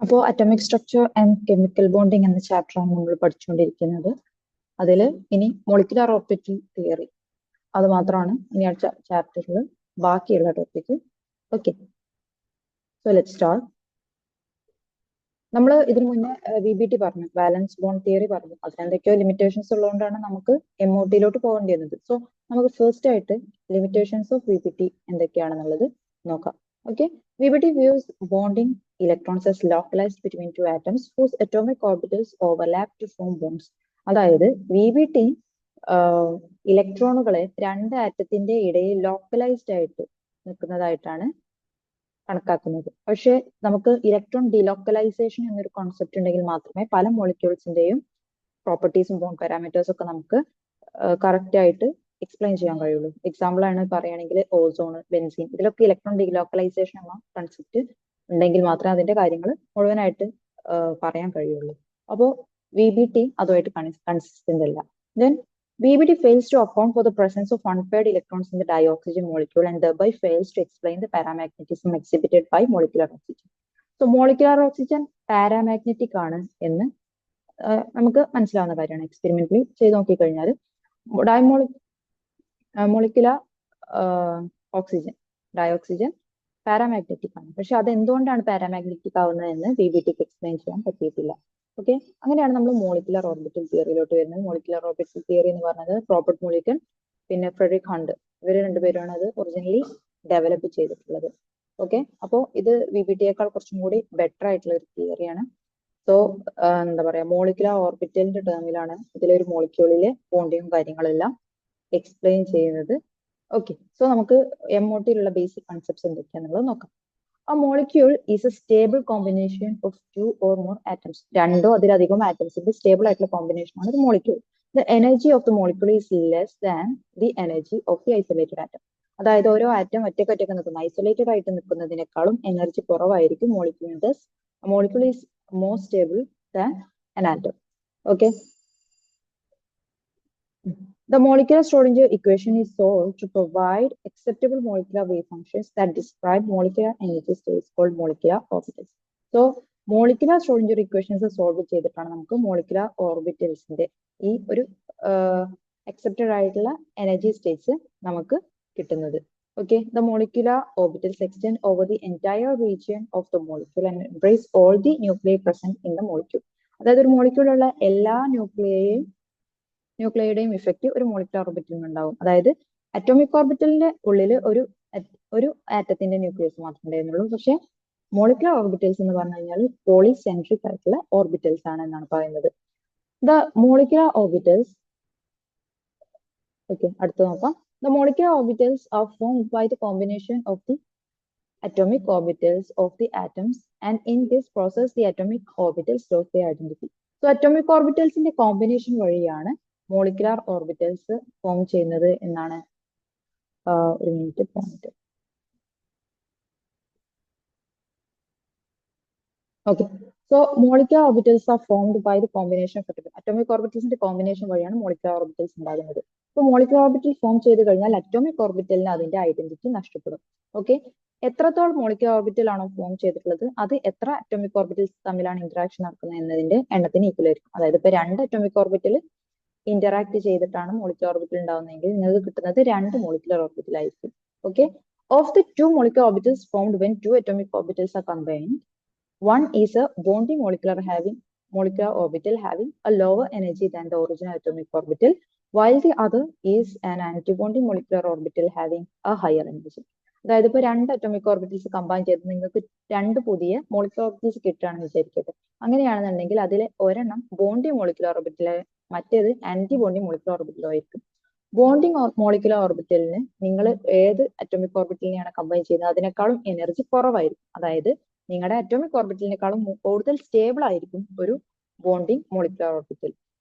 അപ്പോൾ atomic structure and chemical bonding എന്ന ചാപ്റ്ററാണ് നമ്മൾ പഠിച്ചുകൊണ്ടിരിക്കുന്നത്. അതിൽ ഇനി മോളിക്കുലാർ ഓർബിറ്റൽ തിയറി അത് മാത്രമാണ് ഇനി അടുത്ത ചാപ്റ്ററിൽ ബാക്കിയുള്ള topic. Okay, so let start. നമ്മൾ ഇതിനു മുന്നേ VBT പറഞ്ഞു, ബാലൻസ് ബോണ്ട് തിയറി പറഞ്ഞു. അതിനെന്തൊക്കെയോ ലിമിറ്റേഷൻസ് ഉള്ളതുകൊണ്ടാണ് നമുക്ക് MOT പോകേണ്ടി വന്നത്. സോ നമുക്ക് ഫസ്റ്റ് ആയിട്ട് ലിമിറ്റേഷൻസ് ഓഫ് VBT എന്തൊക്കെയാണെന്നുള്ളത് നോക്കാം. Okay, VBT views bonding electrons as localized between two atoms whose atomic orbitals overlap to form bonds. അതായത് VBT ഇലക്ട്രോണുകളെ രണ്ട് ആറ്റത്തിന്റെ ഇടയിൽ ലോക്കലൈസ്ഡ് ആയിട്ട് നിൽക്കുന്നതായിട്ടാണ് കണക്കാക്കുന്നത്. പക്ഷെ നമുക്ക് ഇലക്ട്രോൺ ഡിലോക്കലൈസേഷൻ എന്നൊരു കോൺസെപ്റ്റ് ഉണ്ടെങ്കിൽ മാത്രമേ പല മോളിക്യൂൾസിന്റെയും പ്രോപ്പർട്ടീസും ബോണ്ട് പാരാമീറ്റേഴ്സും ഒക്കെ നമുക്ക് കറക്റ്റ് ആയിട്ട് എക്സ്പ്ലെയിൻ ചെയ്യാൻ കഴിയുള്ളൂ. എക്സാമ്പിൾ ആണ് പറയുകയാണെങ്കിൽ ഓസോൺ, ബെൻസീൻ, ഇതിലൊക്കെ ഇലക്ട്രോൺ ഡിലോക്കലൈസേഷൻ എന്ന കൺസെപ്റ്റ് ഉണ്ടെങ്കിൽ മാത്രമേ അതിന്റെ കാര്യങ്ങൾ മുഴുവനായിട്ട് പറയാൻ കഴിയുള്ളൂ. അപ്പോൾ VBT അതുമായിട്ട് കൺസിസ്റ്റന്റ് അല്ല. Then VBT fails to account for the presence of unpaired electrons in the dioxygen molecule and thereby fails to explain the paramagnetism exhibited by molecular oxygen. So molecular oxygen paramagnetic ആണ് എന്ന് നമുക്ക് മനസ്സിലാവുന്ന കാര്യമാണ്. Experimentally ചെയ്ത് നോക്കിക്കഴിഞ്ഞാൽ molecular dioxygen paramagnetic ആണ്. പക്ഷെ അത് എന്തുകൊണ്ടാണ് പാരാമാഗ്നറ്റിക് ആവുന്നത് എന്ന് VBTക്ക് എക്സ്പ്ലെയിൻ ചെയ്യാൻ പറ്റിയിട്ടില്ല. ഓക്കെ, അങ്ങനെയാണ് നമ്മൾ മോളിക്കുലർ ഓർബിറ്റൽ തിയറിയിലോട്ട് വരുന്നത്. മോളിക്കുലർ ഓർബിറ്റൽ തിയറി എന്ന് പറഞ്ഞത് റോബർട്ട് മോളിക്കൻ പിന്നെ ഫ്രെഡറിക് ഹണ്ട്, ഇവർ രണ്ടുപേരാണ് അത് ഒറിജിനലി ഡെവലപ്പ് ചെയ്തിട്ടുള്ളത്. ഓക്കെ, അപ്പോൾ ഇത് VBTയേക്കാൾ കുറച്ചും കൂടി ബെറ്റർ ആയിട്ടുള്ള ഒരു തിയറിയാണ്. സോ എന്താ പറയാ, മോളിക്കുലർ ഓർബിറ്റലിന്റെ ടേമിലാണ് ഇതിലൊരു മോളിക്യൂളിലെ ബോണ്ടിങ്ങും കാര്യങ്ങളെല്ലാം എക്സ്പ്ലെയിൻ ചെയ്യുന്നത്. ഓക്കെ, സോ നമുക്ക് MOTയിലുള്ള ബേസിക് കൺസെപ്റ്റ്സ് എന്തൊക്കെയാണെന്നുള്ളത് നോക്കാം. A molecule is a stable combination of two or more atoms. രണ്ടോ അതിലധികം ആറ്റംസിന്റെ സ്റ്റേബിൾ ആയിട്ടുള്ള കോമ്പിനേഷൻ ആണ് ഒരു molecule. The energy of the molecule is less than the energy of the isolated atom. അതായത് ഓരോ atom ഒറ്റയ്ക്ക് നിൽക്കുന്ന isolated ആയിട്ട് നിൽക്കുന്നതിനേക്കാളും എനർജി കുറവായിരിക്കും മോളിക്യൂളിന്. Thus, a molecule is more stable than an atom. Okay. The molecular Schrodinger equation is solved to provide acceptable molecular wave functions that describe molecular energy states called molecular orbitals. So, molecular Schrodinger equations solve ചെയ്തിട്ടാണ് നമുക്ക് molecular orbitalsന്റെ ഈ ഒരു accepted ആയിട്ടുള്ള energy states നമുക്ക് കിട്ടുന്നത്. Okay, the molecular orbitals extend over the entire region of the molecule and embrace all the nuclei present in the molecule. അതായത് ഒരു മോളിക്യൂളുള്ള എല്ലാ ന്യൂക്ലിയയുടെയും ഇഫക്റ്റ് ഒരു മോളിക്കുലർ ഓർബിറ്റലിൽ ഉണ്ടാവും. അതായത് അറ്റോമിക് ഓർബിറ്റലിന്റെ ഉള്ളിൽ ഒരു ആറ്റത്തിന്റെ ന്യൂക്ലിയസ് മാത്രമേ ഉണ്ടായിരുന്നുള്ളൂ. പക്ഷെ മോളിക്കുലർ ഓർബിറ്റൽസ് എന്ന് പറഞ്ഞു കഴിഞ്ഞാൽ പോളിസെൻട്രിക് ആയിട്ടുള്ള ഓർബിറ്റൽസ് ആണ് എന്നാണ് പറയുന്നത്. ദ മോളിക്കുലർ ഓർബിറ്റൽസ്, ഓക്കെ, അടുത്ത് നോക്കാം. The molecular orbitals are formed by the combination of the atomic orbitals of the atoms, and in this process the atomic orbitals lose their identity. So atomic orbitals ന്റെ combination വഴിയാണ് molecular orbitals form ചെയ്യുന്നത് എന്നാണ് ഒരു മിനിറ്റ് പറഞ്ഞിട്ട്. Okay, so molecular orbitals are formed by the combination of atomic ഓർബിറ്റൽസിന്റെ combination വഴിയാണ് molecular orbitals ഉണ്ടാകുന്നത്. സോ മോളിക്കുലർ ഓർബിറ്റൽ ഫോം ചെയ്ത് കഴിഞ്ഞാൽ അറ്റോമിക് ഓർബിറ്റലിന് അതിന്റെ ഐഡന്റിറ്റി നഷ്ടപ്പെടും. ഓക്കെ, എത്രത്തോളം മോളിക്കുലർ ഓർബിറ്റൽ ആണോ ഫോം ചെയ്തിട്ടുള്ളത് അത് എത്ര അറ്റോമിക് ഓർബിറ്റൽസ് തമ്മിലാണ് ഇന്ററാക്ഷൻ നടക്കുന്നത് എന്നതിന്റെ എണ്ണത്തിന് ഈക്വൽ ആയിരിക്കും. അതായത് ഇപ്പൊ രണ്ട് അറ്റോമിക് ഓർബിറ്റൽ ഇന്ററാക്ട് ചെയ്തിട്ടാണ് മോളിക്കുലർ ഓർബിറ്റൽ ഉണ്ടാവുന്നതെങ്കിൽ നിങ്ങൾക്ക് കിട്ടുന്നത് രണ്ട് മോളിക്കുലർ ഓർബിറ്റൽ ആയിരിക്കും. Okay, of the two molecular orbitals formed when two atomic orbitals are combined, one is a bonding molecular orbital having a lower energy than the original atomic orbital, while the other is an antibonding molecular orbital having a higher energy. അതായത് ഇപ്പൊ രണ്ട് atomic orbitals combine ചെയ്ത് നിങ്ങൾക്ക് രണ്ട് പുതിയ molecular orbitals കിട്ടുകയാണെന്ന് വിചാരിക്കട്ടെ. അങ്ങനെയാണെന്നുണ്ടെങ്കിൽ അതിൽ ഒരെണ്ണം ബോണ്ടിങ് മോളിക്കുലർ ഓർബിറ്റൽ, മറ്റേത് ആന്റി ബോണ്ടിങ് മോളിക്കുലർ ഓർബിറ്റലോ ആയിരിക്കും. ബോണ്ടിങ് മോളിക്കുലർ ഓർബിറ്റലിന് നിങ്ങൾ ഏത് അറ്റോമിക് ഓർബിറ്റലിനെയാണ് കമ്പൈൻ ചെയ്യുന്നത് അതിനേക്കാളും എനർജി കുറവായിരിക്കും. അതായത് നിങ്ങളുടെ അറ്റോമിക് ഓർബിറ്റലിനേക്കാളും കൂടുതൽ സ്റ്റേബിൾ ആയിരിക്കും ഒരു ബോണ്ടിങ് മോളിക്കുലർ ഓർബിറ്റൽ.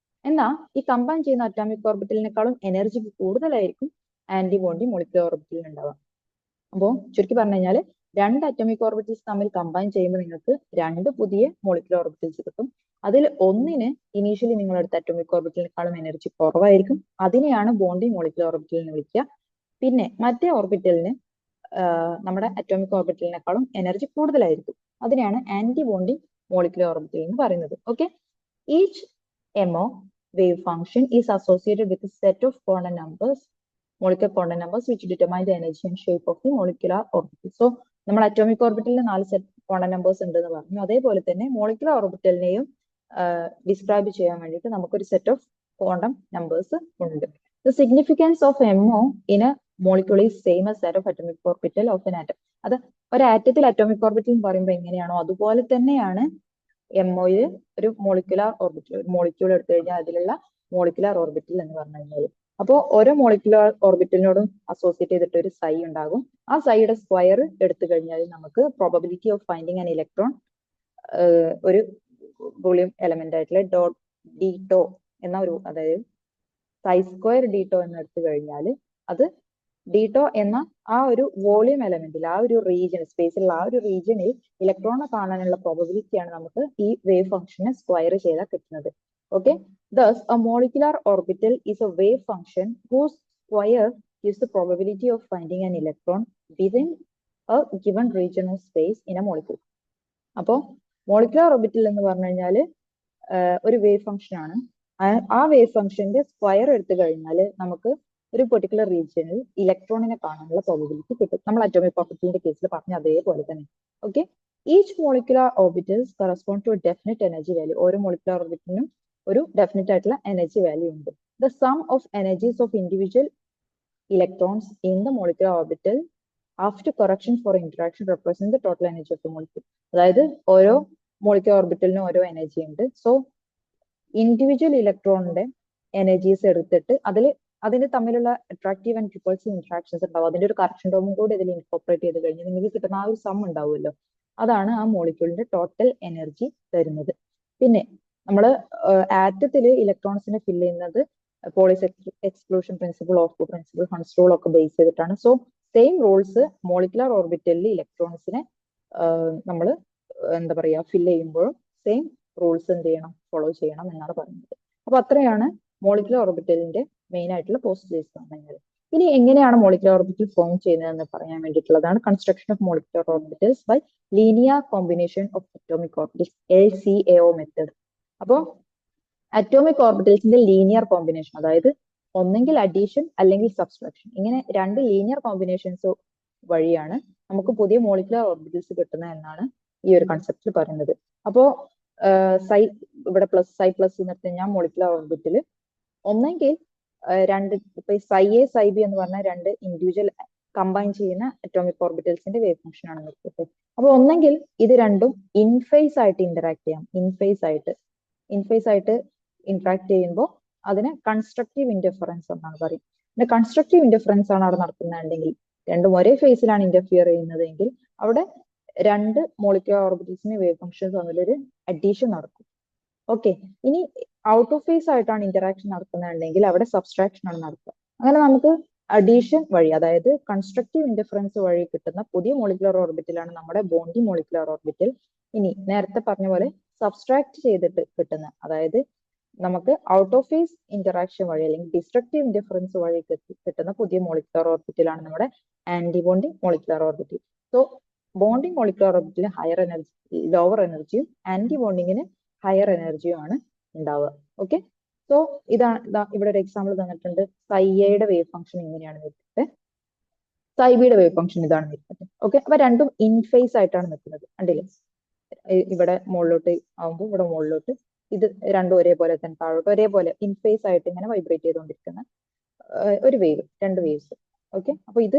എന്നാൽ ഈ കമ്പൈൻ ചെയ്യുന്ന അറ്റോമിക് ഓർബിറ്റലിനേക്കാളും എനർജി കൂടുതലായിരിക്കും ആന്റി ബോണ്ടിങ് മോളിക്കുലർ ഓർബിറ്റലിൽ ഉണ്ടാവുക. അപ്പോൾ ചുരുക്കി പറഞ്ഞു കഴിഞ്ഞാൽ രണ്ട് അറ്റോമിക് ഓർബിറ്റൽസ് തമ്മിൽ കമ്പൈൻ ചെയ്യുമ്പോൾ നിങ്ങൾക്ക് രണ്ട് പുതിയ മോളിക്കുലർ ഓർബിറ്റൽസ് കിട്ടും. അതിൽ ഒന്നിന് ഇനീഷ്യലി നിങ്ങളെടുത്ത അറ്റോമിക് ഓർബിറ്റലിനേക്കാളും എനർജി കുറവായിരിക്കും. അതിനെയാണ് ബോണ്ടിങ് മോളിക്കുലർ ഓർബിറ്റൽ എന്ന് വിളിക്കുക. പിന്നെ മറ്റേ ഓർബിറ്റലിന് നമ്മുടെ അറ്റോമിക് ഓർബിറ്റലിനേക്കാളും എനർജി കൂടുതലായിരിക്കും. അതിനെയാണ് ആന്റി ബോണ്ടിങ് മോളിക്കുലർ ഓർബിറ്റൽ എന്ന് പറയുന്നത്. Okay, each MO wave function is associated with a set of quantum numbers, molecular quantum numbers, which determine the energy and shape of the molecular orbital. So നമ്മൾ atomic ഓർബിറ്റലിന് 4 set quantum numbers ഉണ്ട് എന്ന് പറഞ്ഞു. അതേപോലെ തന്നെ molecular ഓർബിറ്റലിനെയും describe ചെയ്യാൻ വേണ്ടിയിട്ട് നമുക്കൊരു set of quantum numbers ഉണ്ട്. The significance of MO in a molecule is same as that of atomic orbital of an atom. അത് ഒരു ആറ്റത്തിൽ അറ്റോമിക് ഓർബിറ്റൽ എന്ന് പറയുമ്പോൾ എങ്ങനെയാണോ അതുപോലെ തന്നെയാണ് MOയിൽ ഒരു മോളിക്കുലർ ഓർബിറ്റൽ, ഒരു മോളിക്യൂൾ എടുത്തു കഴിഞ്ഞാൽ അതിലുള്ള മോളിക്കുലർ ഓർബിറ്റൽ എന്ന് പറഞ്ഞു കഴിഞ്ഞാൽ. അപ്പോൾ ഓരോ മോളിക്കുലർ ഓർബിറ്റലിനോടും അസോസിയേറ്റ് ചെയ്തിട്ട് ഒരു സൈ ഉണ്ടാകും. ആ സൈയുടെ സ്ക്വയർ എടുത്തു കഴിഞ്ഞാൽ നമുക്ക് probability of finding an electron ഒരു വോളിയം എലമെന്റ് ആയിട്ടുള്ള ഡീറ്റോ എന്ന ഒരു, അതായത് സൈ സ്ക്വയർ ഡീറ്റോ എന്ന് എടുത്തു കഴിഞ്ഞാൽ അത് ഡീറ്റോ എന്ന ആ ഒരു വോളിയം എലമെന്റിൽ, ആ ഒരു റീജിയൻ, സ്പേസിലുള്ള ആ ഒരു റീജിയനിൽ ഇലക്ട്രോണെ കാണാനുള്ള പ്രോബബിലിറ്റിയാണ് നമുക്ക് ഈ വേവ് ഫംഗ്ഷനെ സ്ക്വയർ ചെയ്താൽ കിട്ടുന്നത്. Okay, thus a molecular orbital is a wave function whose square gives the probability of finding an electron within a given region of space in a molecule. അപ്പോൾ മോളിക്കുലർ ഓർബിറ്റൽ എന്ന് പറഞ്ഞു കഴിഞ്ഞാൽ ഒരു wave function ആണ്. ആ wave ഫംഗ്ഷന്റെ square എടുത്തു കഴിഞ്ഞാൽ നമുക്ക് ഒരു പെർട്ടിക്കുലർ റീജിയനിൽ ഇലക്ട്രോണിനെ കാണാനുള്ള പ്രോബബിലിറ്റി കിട്ടും. നമ്മൾ അറ്റോമിക് ഓർബിറ്റലിന്റെ കേസിൽ പറഞ്ഞ അതേപോലെ തന്നെ. Okay, each molecular orbitals correspond to a definite energy value. ഓരോ മോളിക്കുലർ ഓർബിറ്റലിനും ഒരു ഡെഫിനിറ്റ് ആയിട്ടുള്ള എനർജി വാല്യൂ ഉണ്ട്. The sum of energies of individual electrons in the molecular orbital after correction for interaction represent the total energy of the molecule. അതായത് ഓരോ molecular ഓർബിറ്റലിനും ഓരോ energy ഉണ്ട്. So individual ഇലക്ട്രോണിന്റെ എനർജീസ് എടുത്തിട്ട് അതിന് തമ്മിലുള്ള അട്രാക്റ്റീവ് ആൻഡ് റിപ്പൾസീവ് ഇന്ററാക്ഷൻസ് ഉണ്ടാവും. അതിന്റെ ഒരു കറക്ഷൻ ടേമും കൂടി ഇതിൽ ഇൻകോർപ്പറേറ്റ് ചെയ്ത് കഴിഞ്ഞാൽ നിങ്ങൾക്ക് കിട്ടുന്ന ആ ഒരു സം ഉണ്ടാവുമല്ലോ, അതാണ് ആ മോളിക്യൂളിന്റെ ടോട്ടൽ എനർജി തരുന്നത്. പിന്നെ നമ്മൾ ആറ്റത്തിൽ ഇലക്ട്രോൺസിനെ ഫില്ല് ചെയ്യുന്നത് polis exclusion principle, of principle, Hund's rule ഒക്കെ ബേസ് ചെയ്തിട്ടാണ്. സോ സെയിം റൂൾസ് മോളിക്കുലർ ഓർബിറ്റലിൽ ഇലക്ട്രോൺസിനെ നമ്മൾ എന്താ പറയാ ഫില്ല് ചെയ്യുമ്പോഴും സെയിം റൂൾസ് എന്ത് ചെയ്യണം, ഫോളോ ചെയ്യണം എന്നാണ് പറയുന്നത്. അപ്പൊ അത്രയാണ് മോളിക്കുലർ ഓർബിറ്റലിന്റെ മെയിൻ ആയിട്ടുള്ള പോസിറ്റീവ്സ് പറഞ്ഞത്. ഇനി എങ്ങനെയാണ് മോളിക്കുലർ ഓർബിറ്റൽ ഫോം ചെയ്യുന്നതെന്ന് പറയാൻ വേണ്ടിയിട്ടുള്ളതാണ് construction of molecular orbitals by linear combination of atomic orbitals, LCAO method. അപ്പോൾ അറ്റോമിക് ഓർബിറ്റൽസിന്റെ ലീനിയർ കോമ്പിനേഷൻ, അതായത് ഒന്നെങ്കിൽ അഡീഷൻ അല്ലെങ്കിൽ സബ്സ്ട്രാക്ഷൻ, ഇങ്ങനെ രണ്ട് ലീനിയർ കോമ്പിനേഷൻസ് വഴിയാണ് നമുക്ക് പുതിയ മോളിക്കുലർ ഓർബിറ്റൽസ് കിട്ടുന്നത് എന്നാണ് ഈ ഒരു കൺസെപ്റ്റിൽ പറയുന്നത്. അപ്പോ സൈ ഇവിടെ പ്ലസ് സൈ പ്ലസ് നിർത്തി കഴിഞ്ഞാൽ മോളിക്കുലർ ഓർബിറ്റിൽ ഒന്നെങ്കിൽ രണ്ട്, ഇപ്പൊ സൈ എ സൈ ബി എന്ന് പറഞ്ഞാൽ രണ്ട് ഇൻഡിവിജ്വൽ കമ്പൈൻ ചെയ്യുന്ന അറ്റോമിക് ഓർബിറ്റൽസിന്റെ വേവ് ഫംഗ്ഷൻ ആണ് നിർത്തിയത്. അപ്പൊ ഒന്നെങ്കിൽ ഇത് രണ്ടും ഇൻഫേസ് ആയിട്ട് ഇന്ററാക്ട് ചെയ്യാം. ഇൻഫേസ് ആയിട്ട് ഇന്ററാക്ട് ചെയ്യുമ്പോൾ അതിന് കൺസ്ട്രക്റ്റീവ് ഇന്റർഫറൻസ് എന്നാണ് പറയും. പിന്നെ കൺസ്ട്രക്റ്റീവ് ഇന്റർഫറൻസ് ആണ് അവിടെ നടത്തുന്നതെങ്കിൽ, രണ്ടും ഒരേ ഫേസിലാണ് ഇന്റർഫിയർ ചെയ്യുന്നതെങ്കിൽ അവിടെ രണ്ട് മോളിക്കുലർ ഓർബിറ്റൽസിന് വേവ് ഫംഗ്ഷൻസ് തമ്മിലൊരു അഡീഷൻ നടക്കും. ഓക്കെ, ഇനി ഔട്ട് ഓഫ് ഫേസ് ആയിട്ടാണ് ഇന്ററാക്ഷൻ നടത്തുന്നതെങ്കിൽ അവിടെ സബ്സ്ട്രാക്ഷൻ ആണ് നടത്തുക. അങ്ങനെ നമുക്ക് അഡീഷൻ വഴി, അതായത് കൺസ്ട്രക്റ്റീവ് ഇന്റർഫറൻസ് വഴി കിട്ടുന്ന പുതിയ മോളിക്കുലർ ഓർബിറ്റലാണ് നമ്മുടെ ബോണ്ടി മോളിക്കുലർ ഓർബിറ്റൽ. ഇനി നേരത്തെ പറഞ്ഞ പോലെ സബ്സ്ട്രാക്ട് ചെയ്തിട്ട് കിട്ടുന്ന, അതായത് നമുക്ക് ഔട്ട് ഓഫ് ഫേസ് ഇന്ററാക്ഷൻ വഴി അല്ലെങ്കിൽ ഡിസ്ട്രക്റ്റീവ് ഇന്റർഫറൻസ് വഴി കിട്ടുന്ന പുതിയ മോളിക്കുലർ ഓർബിറ്റലാണ് നമ്മുടെ anti bonding molecular orbital. So bonding molecular ഓർബിറ്റലിന് ഹയർ എനർജി, ലോവർ എനർജിയും ആന്റി ബോണ്ടിങ്ങിന് ഹയർ എനർജിയും ആണ് ഉണ്ടാവുക. ഓക്കെ, സോ ഇതാണ് ഇവിടെ ഒരു എക്സാമ്പിൾ തന്നിട്ടുണ്ട്. സൈ എയുടെ വേവ് ഫംഗ്ഷൻ ഇങ്ങനെയാണ് നിൽക്കുന്നത്, സൈ ബിയുടെ വേവ് ഫംഗ്ഷൻ ഇതാണ് നിൽക്കുന്നത്. ഓക്കെ, അപ്പൊ രണ്ടും ഇൻഫേസ് ആയിട്ടാണ് നിൽക്കുന്നത്. കണ്ടില്ലേ, ഇവിടെ മുകളിലോട്ട് ആവുമ്പോൾ ഇവിടെ മുകളിലോട്ട്, ഇത് രണ്ടും ഒരേപോലെ തന്നെ താഴോട്ട് ഒരേപോലെ ഇൻഫേസ് ആയിട്ട് ഇങ്ങനെ വൈബ്രേറ്റ് ചെയ്തുകൊണ്ടിരിക്കുന്ന ഒരു വേവ്, രണ്ട് വേവ്സ്. ഓക്കെ, അപ്പൊ ഇത്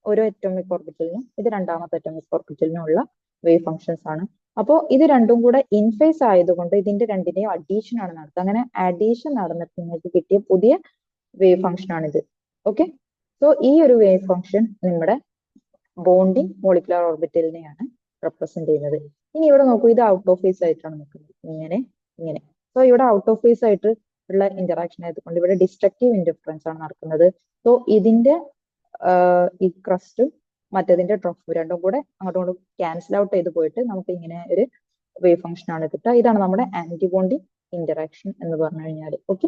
ഓരോ അറ്റോമിക് ഓർബിറ്റലിനും ഇത് രണ്ടാമത്തെ അറ്റോമിക് ഓർബിറ്റലിനും ഉള്ള വേവ് ഫംഗ്ഷൻസ് ആണ്. അപ്പോൾ ഇത് രണ്ടും കൂടെ ഇൻഫേസ് ആയതുകൊണ്ട് ഇതിന്റെ രണ്ടിന്റെയും അഡീഷൻ ആണ് നടത്തുക. അങ്ങനെ അഡീഷൻ നടന്നിട്ട് നിങ്ങൾക്ക് കിട്ടിയ പുതിയ വേവ് ഫംഗ്ഷൻ ആണിത്. ഓക്കെ, സോ ഈ ഒരു വേവ് ഫംഗ്ഷൻ നമ്മുടെ ബോണ്ടിങ് മോളിക്കുലർ ഓർബിറ്റലിനെയാണ് റെപ്രസെന്റ് ചെയ്യുന്നത്. ഇനി ഇവിടെ നോക്കൂ, ഇത് ഔട്ട് ഓഫ് ഫേസ് ആയിട്ടാണ് നിൽക്കുന്നത്, ഇങ്ങനെ. സോ ഇവിടെ ഔട്ട് ഓഫ് ഫേസ് ആയിട്ട് ഉള്ള ഇന്ററാക്ഷൻ ആയതുകൊണ്ട് ഇവിടെ ഡിസ്ട്രക്റ്റീവ് ഇന്റർഫറൻസ് ആണ് നടക്കുന്നത്. സോ ഇതിന്റെ ഈ ക്രസ്റ്റും മറ്റേതിന്റെ ട്രഫ് രണ്ടും കൂടെ അങ്ങോട്ടും ഇങ്ങോട്ടും ക്യാൻസൽ ഔട്ട് ചെയ്ത് പോയിട്ട് നമുക്ക് ഇങ്ങനെ ഒരു വേവ് ഫംഗ്ഷൻ ആണ് കിട്ടുക. ഇതാണ് നമ്മുടെ ആന്റിബോണ്ടി ഇന്ററാക്ഷൻ എന്ന് പറഞ്ഞു കഴിഞ്ഞാൽ. ഓക്കെ,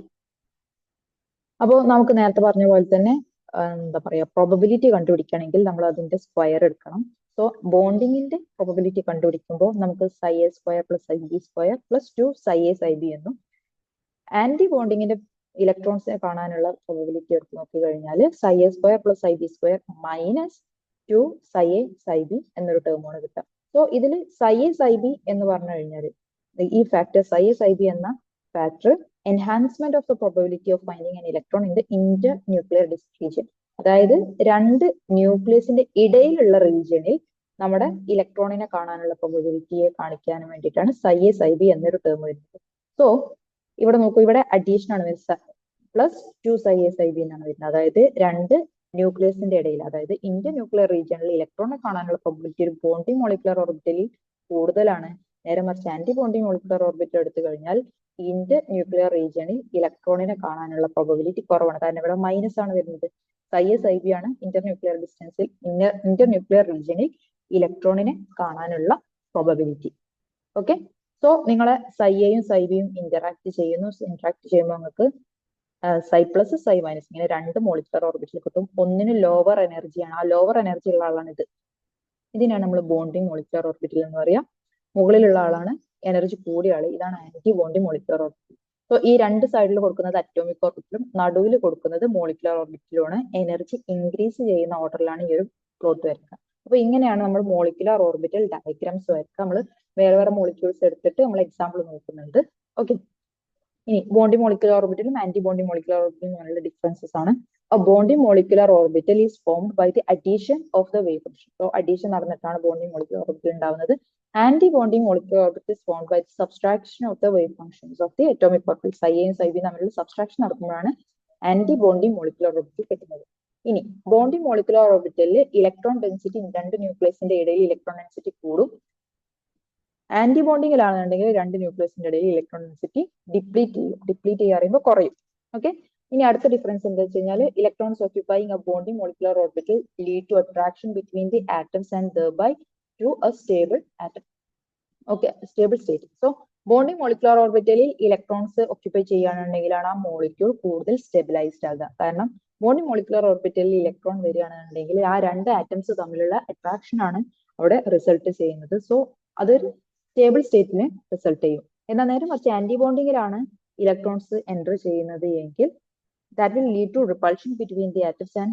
അപ്പോൾ നമുക്ക് നേരത്തെ പറഞ്ഞ പോലെ തന്നെ എന്താ പറയാ, പ്രോബബിലിറ്റി കണ്ടുപിടിക്കണമെങ്കിൽ നമ്മൾ അതിന്റെ സ്ക്വയർ എടുക്കണം. സോ ബോണ്ടിങ്ങിന്റെ പ്രോബബിലിറ്റി കണ്ടുപിടിക്കുമ്പോൾ നമുക്ക് psi a square plus psi b square plus 2 psi a psi b എന്നും ആന്റി ബോണ്ടിങ്ങിന്റെ ഇലക്ട്രോൺസിനെ കാണാനുള്ള പ്രോബബിലിറ്റി എടുത്ത് നോക്കി കഴിഞ്ഞാൽ psi a square plus psi b square minus 2 psi a psi b എന്നൊരു ടേമാണ് കിട്ടുക. സോ ഇതിൽ psi a psi b എന്ന് പറഞ്ഞു കഴിഞ്ഞാൽ ഈ factor psi a psi b എന്ന factor enhancement of the probability of finding an electron in the internuclear distribution, അതായത് രണ്ട് ന്യൂക്ലിയസിന്റെ ഇടയിലുള്ള റീജിയണിൽ നമ്മുടെ ഇലക്ട്രോണിനെ കാണാനുള്ള പ്രോബബിലിറ്റിയെ കാണിക്കാൻ വേണ്ടിയിട്ടാണ് psi a psi b എന്നൊരു ടേം വരുന്നത്. സോ ഇവിടെ നോക്കൂ, ഇവിടെ അഡീഷൻ ആണ് വരുന്നത്, plus 2 psi a psi b എന്നാണ് വരുന്നത്. അതായത് രണ്ട് ന്യൂക്ലിയസിന്റെ ഇടയിൽ, അതായത് ഇന്റർ ന്യൂക്ലിയർ റീജിയണിൽ ഇലക്ട്രോണിനെ കാണാനുള്ള പ്രോബബിലിറ്റി ഒരു ബോണ്ടിങ് മോളിക്കുലർ ഓർബിറ്റലിൽ കൂടുതലാണ്. നേരെ മറിച്ച് ആന്റി ബോണ്ടിങ് മോളിക്കുലർ ഓർബിറ്റൽ എടുത്തു കഴിഞ്ഞാൽ ഇന്റർ ന്യൂക്ലിയർ റീജിയണിൽ ഇലക്ട്രോണിനെ കാണാനുള്ള പ്രോബബിലിറ്റി കുറവാണ്. കാരണം ഇവിടെ മൈനസ് ആണ് വരുന്നത്. psi a psi b ആണ് ഇന്റർ ന്യൂക്ലിയർ ഡിസ്റ്റൻസിൽ ഇന്റർ ന്യൂക്ലിയർ റീജിയണിൽ ഇലക്ട്രോണിനെ കാണാനുള്ള പ്രോബബിലിറ്റി. ഓക്കെ, സോ നിങ്ങളെ psi a യും psi b യും ഇന്ററാക്ട് ചെയ്യുമ്പോൾ നിങ്ങൾക്ക് psi പ്ലസ് psi മൈനസ് ഇങ്ങനെ രണ്ട് മോളിക്കുലർ ഓർബിറ്റൽ കിട്ടും. ഒന്നിന് ലോവർ എനർജിയാണ്, ആ ലോവർ എനർജി ഉള്ള ആളാണ് ഇത്. ഇതിനാണ് നമ്മൾ ബോണ്ടിങ് മോളിക്കുലർ ഓർബിറ്റൽ എന്ന് പറയാം. മുകളിലുള്ള ആളാണ് എനർജി കൂടിയ ആള്, ഇതാണ് anti bonding molecular orbital. So ഈ രണ്ട് സൈഡിൽ കൊടുക്കുന്നത് അറ്റോമിക് ഓർബിറ്റലും നടുവിൽ കൊടുക്കുന്നത് മോളിക്കുലർ ഓർബിറ്റലുമാണ്. എനർജി ഇൻക്രീസ് ചെയ്യുന്ന ഓർഡറിലാണ് ഈ ഒരു പ്ലോട്ട് വരയ്ക്കുക. അപ്പൊ ഇങ്ങനെയാണ് നമ്മൾ മോളിക്കുലർ ഓർബിറ്റൽ ഡയഗ്രാംസ് വരയ്ക്കുക. നമ്മൾ വേറെ വേറെ മോളിക്യൂൾസ് എടുത്തിട്ട് നമ്മൾ എക്സാമ്പിൾ നോക്കുന്നുണ്ട്. ഓക്കെ, ഇനി ബോണ്ടിങ് മോളിക്കുലർ ഓർബിറ്റലും ആന്റി ബോണ്ടിങ് മോളിക്കുലർ ഓർബിറ്റലും തമ്മിലുള്ള ഡിഫറൻസസ് ആണ്. A bonding molecular orbital is formed by the addition of the wave function. So addition നടന്നിട്ടാണ് bonding molecular orbital ഉണ്ടാവുന്നത്. Anti-bonding molecular orbital is formed by the subtraction of the wave functions of the atomic orbitals. psi a യും psi b യും തമ്മിലുള്ള subtraction നടക്കുമ്പോഴാണ് anti bonding molecular orbital കിട്ടുന്നത്. ഇനി bonding molecular ഓർബിറ്റലിൽ electron density രണ്ട് ന്യൂക്ലിയസിന്റെ ഇടയിൽ ഇലക്ട്രോൺ ഡെൻസിറ്റി കൂടും. ആന്റി ബോണ്ടിങ്ങിലാണെന്നുണ്ടെങ്കിൽ രണ്ട് ന്യൂക്ലിയസിന്റെ ഇടയിൽ ഇലക്ട്രോൺ ഡെൻസിറ്റി ഡിപ്ലീറ്റ് ചെയ്യാൻ പറയുമ്പോൾ കുറയും. ഓക്കെ, ഇനി അടുത്ത ഡിഫറൻസ് എന്താ വെച്ച് കഴിഞ്ഞാൽ electrons occupying a bonding molecular orbital lead to attraction between the atoms and thereby to a stable atom. Okay, stable state. So bonding molecular ഓർബിറ്റലിൽ ഇലക്ട്രോൺസ് ഓക്യുപ്പൈ ചെയ്യുകയാണെന്നുണ്ടെങ്കിലാണ് ആ മോളിക്യൂൾ കൂടുതൽ സ്റ്റെബിലൈസ്ഡ് ആകുക. കാരണം ബോണ്ടിങ് മോളിക്കുലർ ഓർബിറ്റലിൽ ഇലക്ട്രോൺ വരികയാണെന്നുണ്ടെങ്കിൽ ആ രണ്ട് ആറ്റംസ് തമ്മിലുള്ള അട്രാക്ഷൻ ആണ് അവിടെ റിസൾട്ട് ചെയ്യുന്നത്. സോ അതൊരു സ്റ്റേബിൾ സ്റ്റേറ്റിന് റിസൾട്ട് ചെയ്യും. എന്നാൽ നേരെ മറിച്ച് ആന്റി ബോണ്ടിങ്ങിലാണ് ഇലക്ട്രോൺസ് എൻ്റർ ചെയ്യുന്നത് എങ്കിൽ that will lead to repulsion between the atoms and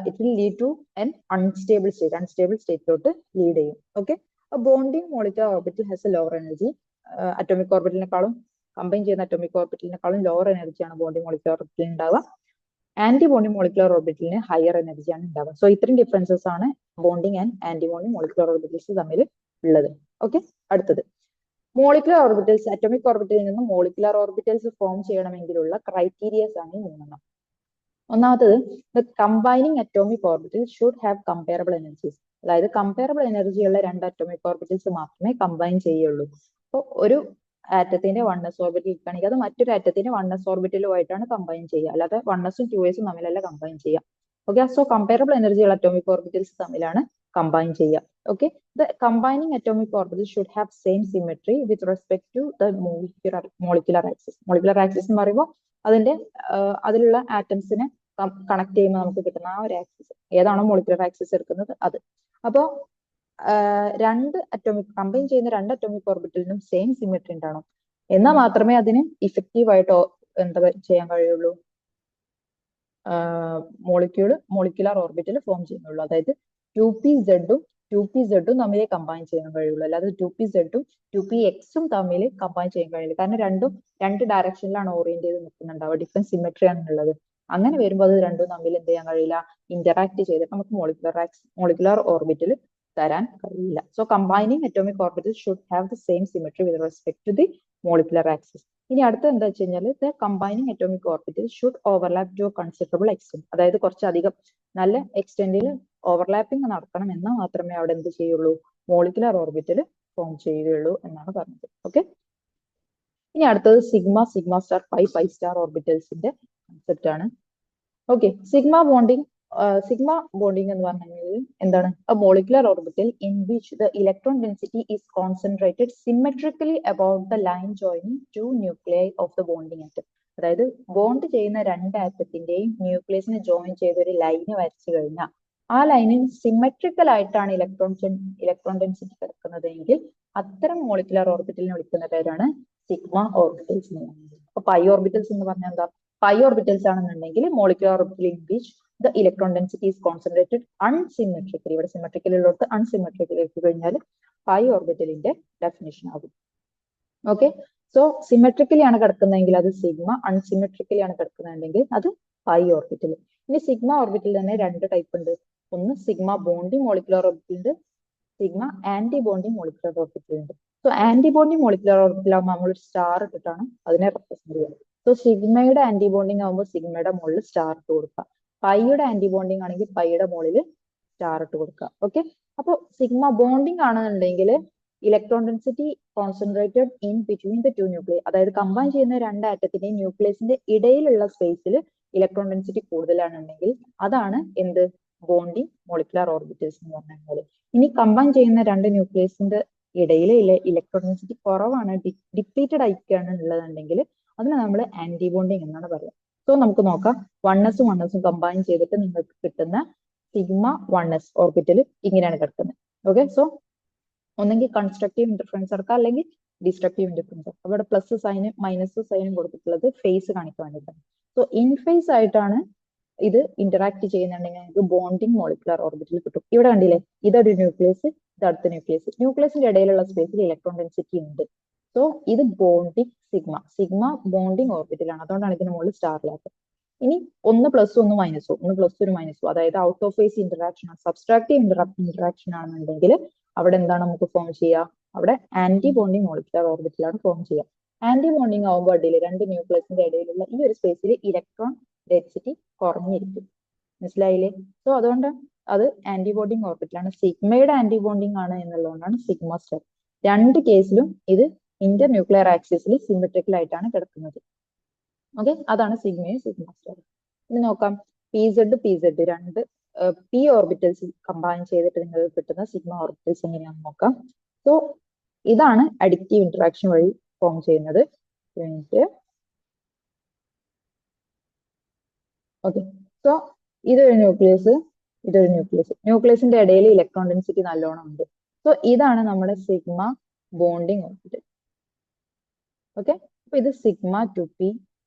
it will lead to an unstable state lot lead ചെയ്യും. Okay, bonding molecular orbital has a lower energy. Atomic ഓർബിറ്റലിനെക്കാളും combine ചെയ്യുന്ന atomic ഓർബിറ്റലിനെക്കാളും lower എനർജിയാണ് bonding molecular orbital ഉണ്ടാവുക. Anti bonding molecular ഓർബിറ്റലിന് higher എനർജിയാണ് ഉണ്ടാവുക. So ഇത്രയും ഡിഫറൻസസ് ആണ് bonding and anti bonding molecular orbitals തമ്മിൽ ഉള്ളത്. ഓക്കെ, അടുത്തത് മോളിക്കുലർ ഓർബിറ്റൽസ്. അറ്റോമിക് ഓർബിറ്റലിൽ നിന്ന് മോളിക്കുലർ ഓർബിറ്റൽസ് ഫോം ചെയ്യണമെങ്കിലുള്ള ക്രൈറ്റീരിയസ് ആണ് ഈ മൂന്നെണ്ണം. ഒന്നാമത്തത്, the combining atomic orbital should have comparable energies. അതായത് കമ്പയറബിൾ എനർജിയുള്ള രണ്ട് അറ്റോമിക് ഓർബിറ്റൽസ് മാത്രമേ കമ്പൈൻ ചെയ്യുള്ളൂ. അപ്പോൾ ഒരു ആറ്റത്തിന്റെ 1s ഓർബിറ്റൽ ഇരിക്കുകയാണെങ്കിൽ അത് മറ്റൊരു ആറ്റത്തിന്റെ 1s ഓർബിറ്റലുമായിട്ടാണ് കമ്പൈൻ ചെയ്യുക, അല്ലാതെ 1sഉം 2sഉം തമ്മിലല്ല കമ്പൈൻ ചെയ്യുക. ഓക്കെ, സോ കമ്പയറബിൾ എനർജിയുള്ള അറ്റോമിക് ഓർബിറ്റൽസ് തമ്മിലാണ് കമ്പൈൻ ചെയ്യുക. Okay, the combining atomic orbitals should have same symmetry with respect to the molecular axis. Molecular axis എന്ന് പറയുമ്പോൾ അതിന്റെ അതിലുള്ള ആറ്റംസിനെ കണക്ട് ചെയ്യുമ്പോൾ നമുക്ക് കിട്ടുന്ന ആ ഒരു ആക്സിസ് ഏതാണോ മോളിക്കുലർ ആക്സിസ് എടുക്കുന്നത് അത്. അപ്പോൾ കമ്പൈൻ ചെയ്യുന്ന രണ്ട് അറ്റോമിക് ഓർബിറ്റലിനും സെയിം സിമെട്രി ഉണ്ടാവണം. എന്നാൽ മാത്രമേ അതിന് ഇഫക്റ്റീവ് ആയിട്ട് എന്താ ചെയ്യാൻ കഴിയുള്ളൂ, മോളിക്കുലർ ഓർബിറ്റൽ ഫോം ചെയ്യുന്നുള്ളൂ. അതായത് 2pz-ഉം 2pz-ഉം തമ്മിൽ കമ്പൈൻ ചെയ്യാൻ കഴിയുള്ളൂ, അല്ലാതെ 2pz-ഉം 2px-ഉം തമ്മിൽ കമ്പൈൻ ചെയ്യാൻ കഴിയില്ല. കാരണം രണ്ടും രണ്ട് ഡയറക്ഷനിലാണ് ഓറിയന്റ് ചെയ്ത് നിൽക്കുന്നുണ്ടാവുക, ഡിഫറെന്റ് സിമെട്രി ആണ് ഉള്ളത്. അങ്ങനെ വരുമ്പോൾ അത് രണ്ടും തമ്മിൽ എന്ത് ചെയ്യാൻ കഴിയില്ല, ഇന്ററാക്ട് ചെയ്തിട്ട് നമുക്ക് മോളിക്കുലർ ഓർബിറ്റൽ തരാൻ കഴിയില്ല. So combining atomic orbital should have the same symmetry with respect to the molecular axis. ഇനി അടുത്ത എന്താ വെച്ച് കഴിഞ്ഞാൽ the combining atomic orbital should overlap to considerable extent. അതായത് കുറച്ചധികം നല്ല എക്സ്റ്റെന്റിൽ ഓവർലാപ്പിംഗ് നടക്കണം, എന്നാൽ മാത്രമേ അവിടെ എന്ത് ചെയ്യുള്ളൂ, മോളിക്കുലർ ഓർബിറ്റൽ ഫോം ചെയ്യുകയുള്ളൂ എന്നാണ് പറഞ്ഞത്. ഓക്കെ, ഇനി അടുത്തത് സിഗ്മ സ്റ്റാർ പൈ സ്റ്റാർ ഓർബിറ്റൽസിന്റെ കൺസെപ്റ്റ് ആണ്. ഓക്കെ, സിഗ്മ ബോണ്ടിങ് എന്ന് പറഞ്ഞാൽ എന്താണ്, a molecular orbital in which the electron density is concentrated symmetrically about the line joining two nuclei of the bonding atom. അതായത് ബോണ്ട് ചെയ്യുന്ന രണ്ട് ആറ്റത്തിന്റെയും ന്യൂക്ലിയസിനെ ജോയിൻ ചെയ്ത ഒരു ലൈന് വരച്ചു കഴിഞ്ഞാൽ ആ ലൈനിന് സിമെട്രിക്കൽ ആയിട്ടാണ് ഇലക്ട്രോൺ ഡെൻസിറ്റി കിടക്കുന്നത് എങ്കിൽ അത്തരം മോളിക്കുലർ ഓർബിറ്റലിനെ വിളിക്കുന്ന പേരാണ് സിഗ്മ ഓർബിറ്റൽസ് എന്ന് പറയുന്നത്. അപ്പൊ പൈ ഓർബിറ്റൽസ് എന്ന് പറഞ്ഞാൽ എന്താ? പൈ ഓർബിറ്റൽസ് ആണെന്നുണ്ടെങ്കിൽ molecular orbital in which the electron density is concentrated unsymmetrically. ഇവിടെ സിമെട്രിക്കൽ ഉള്ളടത്ത് അൺസിമെട്രിക്കൽ എടുത്തു കഴിഞ്ഞാൽ പൈ ഓർബിറ്റലിന്റെ ഡെഫിനിഷൻ ആകും. ഓക്കെ, സോ സിമെട്രിക്കലി ആണ് കിടക്കുന്നതെങ്കിൽ അത് സിഗ്മ, അൺസിമെട്രിക്കലി ആണ് കിടക്കുന്നതെങ്കിൽ അത് പൈ ഓർബിറ്റൽ. ഇനി സിഗ്മ ഓർബിറ്റൽ തന്നെ രണ്ട് ടൈപ്പ് ഉണ്ട്. ഒന്ന് സിഗ്മ ബോണ്ടിങ് മോളിക്കുലർ ഓർബിറ്റൽ ഉണ്ട്, sigma anti bonding molecular orbital ഉണ്ട്. So anti bonding molecular orbital ആകുമ്പോൾ നമ്മൾ ഒരു സ്റ്റാർ ഇട്ടിട്ടാണ് അതിനെ റെപ്രസെന്റ് ചെയ്യുന്നത്. സോ സിഗ്മയുടെ ആന്റി ബോണ്ടിങ് ആകുമ്പോൾ സിഗ്മയുടെ മുകളിൽ സ്റ്റാർ ഇട്ട് കൊടുക്കുക. പൈയുടെ ആന്റി ബോണ്ടിങ് ആണെങ്കിൽ പൈയുടെ മുകളിൽ സ്റ്റാർ ഇട്ട് കൊടുക്കുക. ഓക്കെ, അപ്പോൾ സിഗ്മ ബോണ്ടിങ് ആണെന്നുണ്ടെങ്കിൽ electron density concentrated in between the two nuclear, അതായത് കമ്പൈൻ ചെയ്യുന്ന രണ്ട് ആറ്റത്തിന്റെയും ന്യൂക്ലിയസിന്റെ ഇടയിലുള്ള സ്പേസിൽ ഇലക്ട്രോൺ ഡെൻസിറ്റി കൂടുതലാണെന്നുണ്ടെങ്കിൽ അതാണ് എന്ത്? ബോണ്ടിങ് മോളിക്കുലർ ഓർബിറ്റൽസ് എന്ന് പറഞ്ഞാൽ. ഇനി കമ്പൈൻ ചെയ്യുന്ന രണ്ട് ന്യൂക്ലിയസിന്റെ ഇടയിൽ ഇലക്ട്രോൺ ഡെൻസിറ്റി കുറവാണ്, ഡിപ്ലീറ്റഡ് ആയിക്കാണ് ഉള്ളതെന്നുണ്ടെങ്കിൽ അതിനെ നമ്മൾ ആന്റി ബോണ്ടിങ് എന്നാണ് പറയുക. സോ നമുക്ക് നോക്കാം, 1s കമ്പൈൻ ചെയ്തിട്ട് നിങ്ങൾക്ക് കിട്ടുന്ന സിഗ്മ 1s ഓർബിറ്റൽ ഇങ്ങനെയാണ് കിടക്കുന്നത്. ഓക്കെ, സോ ഒന്നെങ്കിൽ കൺസ്ട്രക്റ്റീവ് ഇന്റർഫറൻസ് എടുക്കാം, അല്ലെങ്കിൽ ഡിസ്ട്രക്റ്റീവ് ഇന്റർഫറൻസ്. അവിടെ പ്ലസ് സൈനും മൈനസ് സൈനും കൊടുത്തിട്ടുള്ളത് ഫേസ് കാണിക്കാൻ വേണ്ടിയിട്ടാണ്. സോ ഇൻ ഫേസ് ആയിട്ടാണ് ഇത് ഇന്ററാക്ട് ചെയ്യുന്നുണ്ടെങ്കിൽ നിങ്ങൾക്ക് ബോണ്ടിങ് മോളിക്കുലർ ഓർബിറ്റൽ കിട്ടും. ഇവിടെ കണ്ടില്ലേ, ഇതൊരു ന്യൂക്ലിയസ്, ഇത് അടുത്ത ന്യൂക്ലിയസ്. ന്യൂക്ലിയസിന്റെ ഇടയിലുള്ള സ്പേസിൽ ഇലക്ട്രോൺ ഡെൻസിറ്റി ഉണ്ട്. സോ ഇത് ബോണ്ടിങ് സിഗ്മ ബോണ്ടിങ് ഓർബിറ്റലാണ്. അതുകൊണ്ടാണ് ഇതിന് മുകളിൽ സ്റ്റാറിലാക്കുക. ഇനി ഒന്ന് പ്ലസ് ഒന്ന് മൈനസോ, ഒന്ന് പ്ലസ് ഒരു മൈനസോ, അതായത് ഔട്ട് ഓഫ് ഫേസ് ഇന്ററാക്ഷൻ ആണ്, സബ്സ്ട്രാക്റ്റീവ് ഇന്ററാക്ഷൻ ആണെന്നുണ്ടെങ്കിൽ അവിടെ എന്താണ് നമുക്ക് ഫോം ചെയ്യുക? അവിടെ ആന്റി ബോണ്ടിങ് മോളിക്കുലർ ഓർബിറ്റലാണ് ഫോം ചെയ്യുക. ആന്റി ബോണ്ടിങ് ആകുമ്പോൾ അടിയിൽ രണ്ട് ന്യൂക്ലിയസിന്റെ ഇടയിലുള്ള ഈ ഒരു സ്പേസിൽ ഇലക്ട്രോൺ ഡെൻസിറ്റി കുറഞ്ഞിരിക്കും. മനസ്സിലായില്ലേ? സോ അതുകൊണ്ട് അത് ആന്റി ബോണ്ടിങ് ഓർബിറ്റലാണ്. സിഗ്മയുടെ ആന്റി ബോണ്ടിങ് ആണ് എന്നുള്ളതുകൊണ്ടാണ് സിഗ്മ സ്റ്റാർ. രണ്ട് കേസിലും ഇത് ഇന്റർ ന്യൂക്ലിയർ ആക്സിസിൽ സിമെട്രിക്കൽ ആയിട്ടാണ് കിടക്കുന്നത്. ഓക്കെ, അതാണ് സിഗ്മയും സിഗ്മ സ്റ്റാർ. ഇനി നോക്കാം, പി സെഡ് രണ്ട് പി ഓർബിറ്റൽസ് കമ്പൈൻ ചെയ്തിട്ട് നിങ്ങൾക്ക് കിട്ടുന്ന സിഗ്മ ഓർബിറ്റൽസ് എങ്ങനെയാണെന്ന് നോക്കാം. സോ ഇതാണ് അഡിക്റ്റീവ് ഇന്ററാക്ഷൻ വഴി ഫോം ചെയ്യുന്നത്. ഓക്കെ, സോ ഇതൊരു ന്യൂക്ലിയസ്, ഇതൊരു ന്യൂക്ലിയസ്. ന്യൂക്ലിയസിന്റെ ഇടയിൽ ഇലക്ട്രോൺ ഡെൻസിറ്റി നല്ലോണം ഉണ്ട്. സോ ഇതാണ് നമ്മുടെ സിഗ്മ ബോണ്ടിങ് ഓർബിറ്റൽ. ഓക്കെ, അപ്പൊ ഇത് സിഗ്മ ടു പി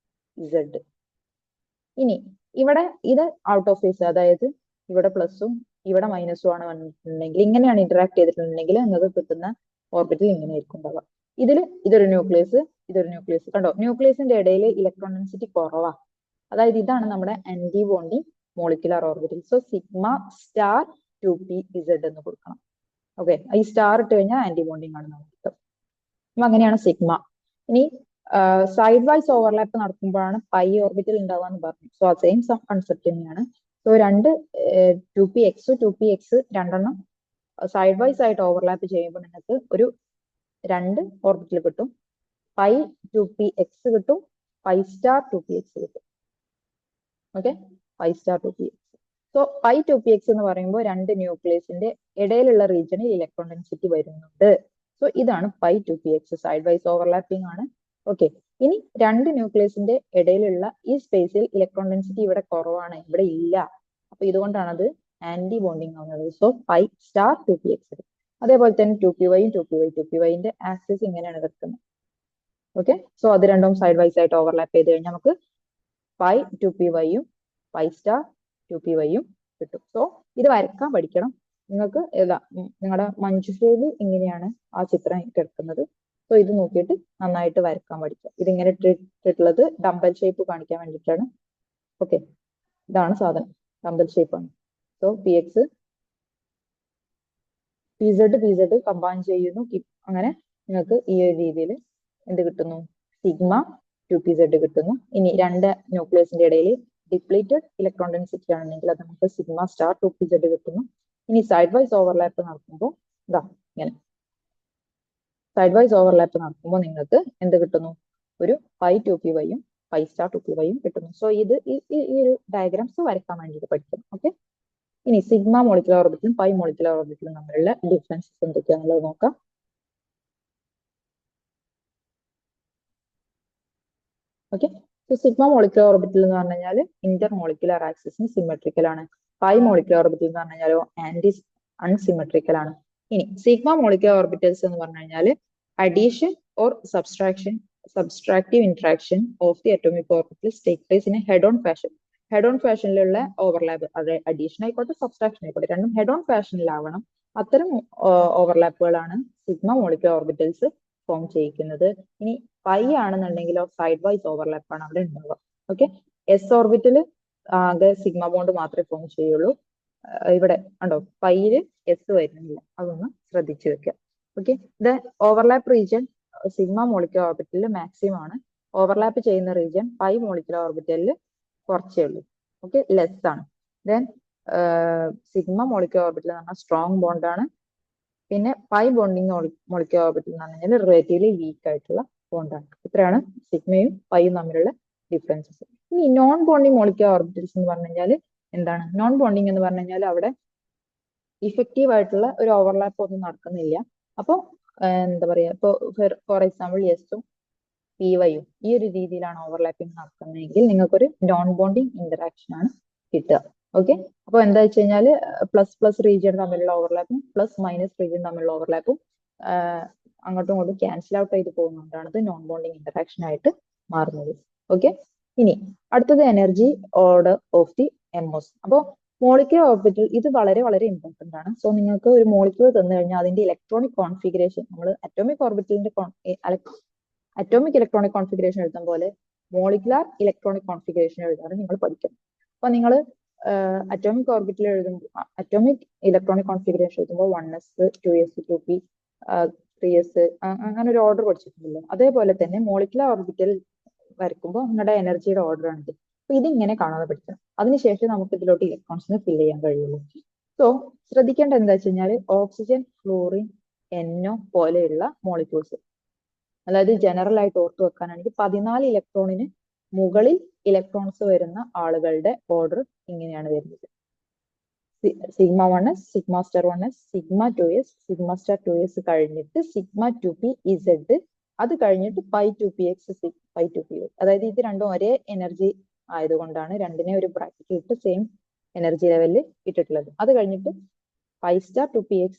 ഇസഡ്. ഇനി ഇവിടെ ഇത് ഔട്ട് ഓഫ് ഫേസ്, അതായത് ഇവിടെ പ്ലസും ഇവിടെ മൈനസും ആണ് വന്നിട്ടുണ്ടെങ്കിൽ, ഇങ്ങനെയാണ് ഇന്ററാക്ട് ചെയ്തിട്ടുണ്ടെങ്കിൽ നിങ്ങൾക്ക് കിട്ടുന്ന ഓർബിറ്റൽ ഇങ്ങനെയായിരിക്കും ഉണ്ടാവുക. ഇതൊരു ന്യൂക്ലിയസ്, ഇതൊരു ന്യൂക്ലിയസ്. കണ്ടോ, ന്യൂക്ലിയസിന്റെ ഇടയിൽ ഇലക്ട്രോൺ ഡെൻസിറ്റി കുറവാ. അതായത് ഇതാണ് നമ്മുടെ anti bonding molecular orbital. So sigma star two p z എന്ന് കൊടുക്കണം. ഓക്കെ, ഈ സ്റ്റാർ ഇട്ട് കഴിഞ്ഞാൽ ആന്റി ബോണ്ടിങ് ആണ് നമുക്ക് കിട്ടും. അപ്പൊ അങ്ങനെയാണ് സിഗ്മ. ഇനി സൈഡ് വൈസ് ഓവർലാപ്പ് നടക്കുമ്പോഴാണ് പൈ ഓർബിറ്റൽ ഉണ്ടാവുക എന്ന് പറഞ്ഞു. സോ സെയിം കൺസെപ്റ്റ് തന്നെയാണ്. സോ രണ്ട് 2px രണ്ടെണ്ണം സൈഡ് വൈസ് ആയിട്ട് ഓവർലാപ്പ് ചെയ്യുമ്പോൾ നിങ്ങൾക്ക് ഒരു രണ്ട് ഓർബിറ്റൽ കിട്ടും. പൈ 2px കിട്ടും, പൈ സ്റ്റാർ 2px കിട്ടും. Okay, pi star 2px. So pi 2px എന്ന് പറയുമ്പോൾ രണ്ട് ന്യൂക്ലിയസിന്റെ ഇടയിലുള്ള റീജിയനിൽ ഇലക്ട്രോൺ ഡെൻസിറ്റി വരുന്നുണ്ട്. സോ ഇതാണ് pi 2px, side vice overlapping ആണ്. ഓക്കെ, ഇനി രണ്ട് ന്യൂക്ലിയസിന്റെ ഇടയിലുള്ള ഈ സ്പേസിൽ ഇലക്ട്രോൺ ഡെൻസിറ്റി ഇവിടെ കുറവാണ്, ഇവിടെ ഇല്ല. അപ്പൊ ഇതുകൊണ്ടാണ് അത് ആന്റി ബോണ്ടിങ് ആവുന്നത്. So pi star 2px. അതേപോലെ തന്നെ 2pyന്റെ ആക്സിസ് ഇങ്ങനെയാണ് കിടക്കുന്നത്. ഓക്കെ, സോ അത് രണ്ടും സൈഡ് വൈസ് ആയിട്ട് ഓവർലാപ്പ് ചെയ്ത് കഴിഞ്ഞാൽ നമുക്ക് പൈ 2pyയും പൈ സ്റ്റാർ 2pyയും കിട്ടും. സോ ഇത് വരക്കാൻ പഠിക്കണം. നിങ്ങൾക്ക് നിങ്ങളുടെ മഞ്ജുശ്രീയിൽ ഇങ്ങനെയാണ് ആ ചിത്രം കിടക്കുന്നത്. സോ ഇത് നോക്കിയിട്ട് നന്നായിട്ട് വരക്കാൻ പഠിക്കുക. ഇതിങ്ങനെ ഇട്ടിട്ടുള്ളത് ഡംബൽ ഷേപ്പ് കാണിക്കാൻ വേണ്ടിയിട്ടാണ്. ഓക്കെ, ഇതാണ് സാധനം, ഡംബൽ ഷേപ്പ് ആണ്. സോ pz കമ്പൈൻ ചെയ്യുന്നു. അങ്ങനെ നിങ്ങൾക്ക് ഈ ഒരു രീതിയിൽ എന്ത് കിട്ടുന്നു? സിഗ്മ 2pz കിട്ടുന്നു. ഇനി രണ്ട് ന്യൂക്ലിയസിന്റെ ഇടയിൽ ഡിപ്ലീറ്റഡ് ഇലക്ട്രോൺ ഡെൻസിറ്റി ആണെങ്കിൽ അത് നമുക്ക് സിഗ്മ സ്റ്റാർ 2pz കിട്ടുന്നു. ഇനി സൈഡ് വൈസ് ഓവർലാപ്പ് നടക്കുമ്പോൾ ഇതാ ഇങ്ങനെ സൈഡ് വൈസ് ഓവർലാപ്പ് നടക്കുമ്പോൾ നിങ്ങൾക്ക് എന്ത് കിട്ടുന്നു? ഒരു പൈ 2pyയും പൈ സ്റ്റാർ 2pyയും കിട്ടുന്നു. സോ ഇത് ഈ ഒരു ഡയഗ്രാംസ് വരക്കാൻ വേണ്ടിയിട്ട് പഠിക്കണം. ഓക്കെ, ഇനി സിഗ്മ മോളിക്കുലർ ഓർബിറ്റലും പൈ മോളിക്കുലർ ഓർബിറ്റലും തമ്മിലുള്ള ഡിഫറൻസസ് എന്തൊക്കെയാണെന്നുള്ളത് നോക്കാം. Okay, so sigma molecular orbital എന്ന് പറഞ്ഞു കഴിഞ്ഞാൽ ഇന്റർ മോളിക്കുലർ ആക്സിസിന് സിമെട്രിക്കൽ ആണ്. പൈ മോളിക്കുലർ ഓർബിറ്റൽ എന്ന് പറഞ്ഞു കഴിഞ്ഞാലോ അൺസിമെട്രിക്കൽ ആണ്. ഇനി സിഗ്മ മോളിക്കുലർ ഓർബിറ്റൽസ് എന്ന് പറഞ്ഞു കഴിഞ്ഞാൽ addition or subtractive interaction of the atomic orbitals take place in head on fashion. Head on ഫാഷനിലുള്ള ഓവർലാപ്പ്, അത് അഡീഷൻ ആയിക്കോട്ടെ സബ്സ്ട്രാക്ഷൻ ആയിക്കോട്ടെ, രണ്ടും ഹെഡ് ഓൺ ഫാഷനിലാവണം. അത്തരം ഓവർലാപ്പുകളാണ് സിഗ്മ മോളിക്കുലർ ഓർബിറ്റൽസ് ഫോം ചെയ്യിക്കുന്നത്. ഇനി പൈ ആണെന്നുണ്ടെങ്കിലോ സൈഡ് വൈസ് ഓവർലാപ്പ് ആണ് അവിടെ ഉണ്ടാവുക. ഓക്കെ, എസ് ഓർബിറ്റൽ ആകെ സിഗ്മ ബോണ്ട് മാത്രമേ ഫോം ചെയ്യുള്ളൂ. ഇവിടെ ഉണ്ടോ പൈയില് എസ് വരുന്നില്ല, അതൊന്ന് ശ്രദ്ധിച്ചു വെക്കുക. Okay, the overlap region sigma molecular ഓർബിറ്റലിൽ maximum ആണ്. ഓവർലാപ്പ് ചെയ്യുന്ന റീജിയൻ പൈ മോളിക്കുലർ ഓർബിറ്റലിൽ കുറച്ചേ ഉള്ളൂ. ഓക്കെ, ലെസ് ആണ്. ദെൻ സിഗ്മ മോളിക്കുലർ ഓർബിറ്റൽ എന്ന് പറഞ്ഞാൽ സ്ട്രോങ് ബോണ്ട് ആണ്. പിന്നെ പൈ ബോണ്ടിങ് മോളിക്കുലർ ഓർബിറ്റൽ എന്ന് പറഞ്ഞു കഴിഞ്ഞാൽ റിലേറ്റീവ്ലി വീക്ക് ആയിട്ടുള്ള ബോണ്ടാണ്. ഇത്രയാണ് സിഗ്മയും പൈയും തമ്മിലുള്ള ഡിഫറൻസസ്. ഇനി നോൺ ബോണ്ടിങ് മോളിക്കുലർ ഓർബിറ്റൽസ് എന്ന് പറഞ്ഞു കഴിഞ്ഞാൽ എന്താണ്? നോൺ ബോണ്ടിങ് എന്ന് പറഞ്ഞു കഴിഞ്ഞാൽ അവിടെ ഇഫക്റ്റീവ് ആയിട്ടുള്ള ഒരു ഓവർലാപ്പ് ഒന്നും നടക്കുന്നില്ല. അപ്പോൾ എന്താ പറയാ, ഇപ്പോൾ ഫോർ എക്സാമ്പിൾ എസും പി വൈയും ഈ ഒരു രീതിയിലാണ് ഓവർലാപ്പിംഗ് നടക്കുന്നതെങ്കിൽ നിങ്ങൾക്കൊരു നോൺ ബോണ്ടിങ് ഇന്ററാക്ഷൻ ആണ് കിട്ടുക. ഓക്കെ, അപ്പോൾ എന്താ വെച്ച് കഴിഞ്ഞാൽ പ്ലസ് പ്ലസ് റീജിയൻ തമ്മിലുള്ള ഓവർലാപ്പും പ്ലസ് മൈനസ് റീജിയൻ തമ്മിലുള്ള ഓവർലാപ്പും അങ്ങോട്ടും ഇങ്ങോട്ടും ക്യാൻസൽ ഔട്ട് ചെയ്ത് പോകുന്നതുകൊണ്ടാണ് ഇത് നോൺ ബോണ്ടിങ് ഇന്ററാക്ഷൻ ആയിട്ട് മാറുന്നത്. ഓക്കെ, ഇനി അടുത്തത് എനർജി ഓർഡർ ഓഫ് ദി എംഒസ്. അപ്പോൾ മോളിക്യൂൾ ഓർബിറ്റൽ ഇത് വളരെ വളരെ ഇമ്പോർട്ടന്റ് ആണ്. സോ നിങ്ങൾക്ക് ഒരു മോളിക്യൂൾ തന്നു കഴിഞ്ഞാൽ അതിന്റെ ഇലക്ട്രോണിക് കോൺഫിഗറേഷൻ, നമ്മൾ അറ്റോമിക് ഓർബിറ്റലിന്റെ അറ്റോമിക് ഇലക്ട്രോണിക് കോൺഫിഗറേഷൻ എഴുതുന്ന പോലെ മോളിക്കുലാർ ഇലക്ട്രോണിക് കോൺഫിഗറേഷൻ എഴുതാറ് നിങ്ങൾ പഠിക്കണം. അപ്പൊ നിങ്ങൾ അറ്റോമിക് ഓർബിറ്റൽ എഴുതുമ്പോൾ അറ്റോമിക് ഇലക്ട്രോണിക് കോൺഫിഗറേഷൻ എഴുതുമ്പോൾ 1s 2s 2p 3s അങ്ങനെ ഒരു ഓർഡർ പഠിച്ചിട്ടുണ്ടല്ലോ. അതേപോലെ തന്നെ മോളിക്കുലാർ ഓർബിറ്റൽ വരയ്ക്കുമ്പോൾ നിങ്ങളുടെ എനർജിയുടെ ഓർഡർ ആണിത്. അപ്പൊ ഇതിങ്ങനെ കാണാതെ പഠിക്കണം. അതിനുശേഷം നമുക്ക് ഇതിലോട്ട് ഇലക്ട്രോൺസിനെ ഫിൽ ചെയ്യാൻ കഴിയുള്ളൂ. സോ ശ്രദ്ധിക്കേണ്ട എന്താ വെച്ച് കഴിഞ്ഞാൽ ഓക്സിജൻ, ഫ്ലോറിൻ, NO പോലെയുള്ള മോളിക്യൂൾസ്, അതായത് ജനറൽ ആയിട്ട് ഓർത്തു വെക്കാനാണെങ്കിൽ 14 ഇലക്ട്രോണിന് മുകളിൽ ഇലക്ട്രോൺസ് വരുന്ന ആളുകളുടെ ഓർഡർ ഇങ്ങനെയാണ് വരുന്നത്. Sigma 1s, sigma star 1s, sigma 2s, sigma star 2s കഴിഞ്ഞിട്ട് സിഗ്മ 2p z, അത് കഴിഞ്ഞിട്ട് പൈ 2px, പൈ 2py. അതായത് ഇത് രണ്ടും ഒരേ എനർജി ആയതുകൊണ്ടാണ് രണ്ടിനെ ഒരു ബ്രാക്കറ്റ് ഇട്ട് സെയിം എനർജി ലെവലിൽ ഇട്ടിട്ടുള്ളത്. അത് കഴിഞ്ഞിട്ട് pi star 2px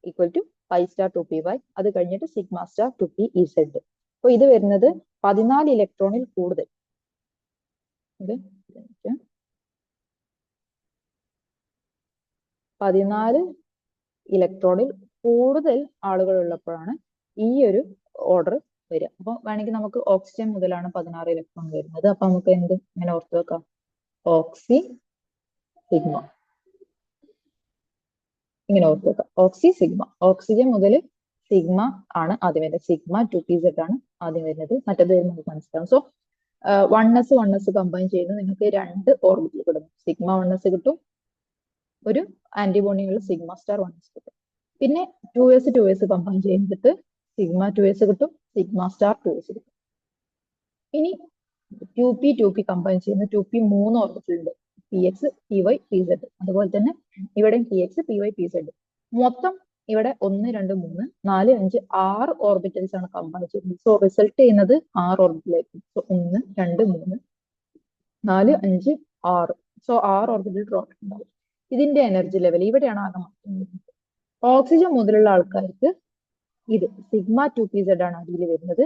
equal to pi star 2py, അത് കഴിഞ്ഞിട്ട് സിഗ്മ സ്റ്റാർ 2pz. അപ്പൊ ഇത് വരുന്നത് 14 ഇലക്ട്രോണിൽ കൂടുതൽ. 14 ഇലക്ട്രോണിൽ കൂടുതൽ ആളുകൾ ഉള്ളപ്പോഴാണ് ഈ ഒരു ഓർഡർ വരിക. അപ്പൊ വേണമെങ്കിൽ നമുക്ക് ഓക്സിജൻ മുതലാണ് 16 ഇലക്ട്രോൺ വരുന്നത്. അപ്പൊ നമുക്ക് എന്ത് ഇങ്ങനെ ഓർത്ത് വെക്കാം, ഓക്സി സിഗ്മ ഇങ്ങനെ ഓർത്ത് വെക്കാം. ഓക്സി സിഗ്മ, ഓക്സിജൻ മുതൽ സിഗ്മ ആണ് ആദ്യം വരുന്നത്, സിഗ്മ 2pz ആണ് ആദ്യം വരുന്നത്, മറ്റേത് നമുക്ക് മനസ്സിലാവും. സോ 1s കമ്പൈൻ ചെയ്യുന്നത് നിങ്ങൾക്ക് 2 ഓർബിറ്റൽ കിട്ടും. സിഗ്മ 1s കിട്ടും, ഒരു ആന്റിബോണ്ടിയുള്ള സിഗ്മ സ്റ്റാർ 1s കിട്ടും. പിന്നെ 2s കമ്പൈൻ ചെയ്തിട്ട് സിഗ്മ 2s കിട്ടും, സിഗ്മ സ്റ്റാർ 2s കിട്ടും. ഇനി 2p കമ്പൈൻ ചെയ്യുന്ന 2p 3 ഓർബിറ്റൽ ഉണ്ട്, px, py, pz. അതുപോലെ തന്നെ ഇവിടെയും px, py, pz. മൊത്തം ഇവിടെ 1 2 3 4 5 6 ഓർബിറ്റൽസ് ആണ് കമ്പൈൻ ചെയ്യുന്നത്. സോ റിസൾട്ട് ചെയ്യുന്നത് 6 ഓർബിറ്റലായിരിക്കും. സോ 1 2 3 4 5 6. സോ 6 ഓർബിറ്റൽ ടോട്ടൽ ഉണ്ടാവും. ഇതിന്റെ എനർജി ലെവൽ ഇവിടെയാണ് ആകെ മാറ്റം. ഓക്സിജൻ മുതലുള്ള ആൾക്കാർക്ക് ഇത് സിഗ്മ 2pz ആണ് അതിൽ വരുന്നത്.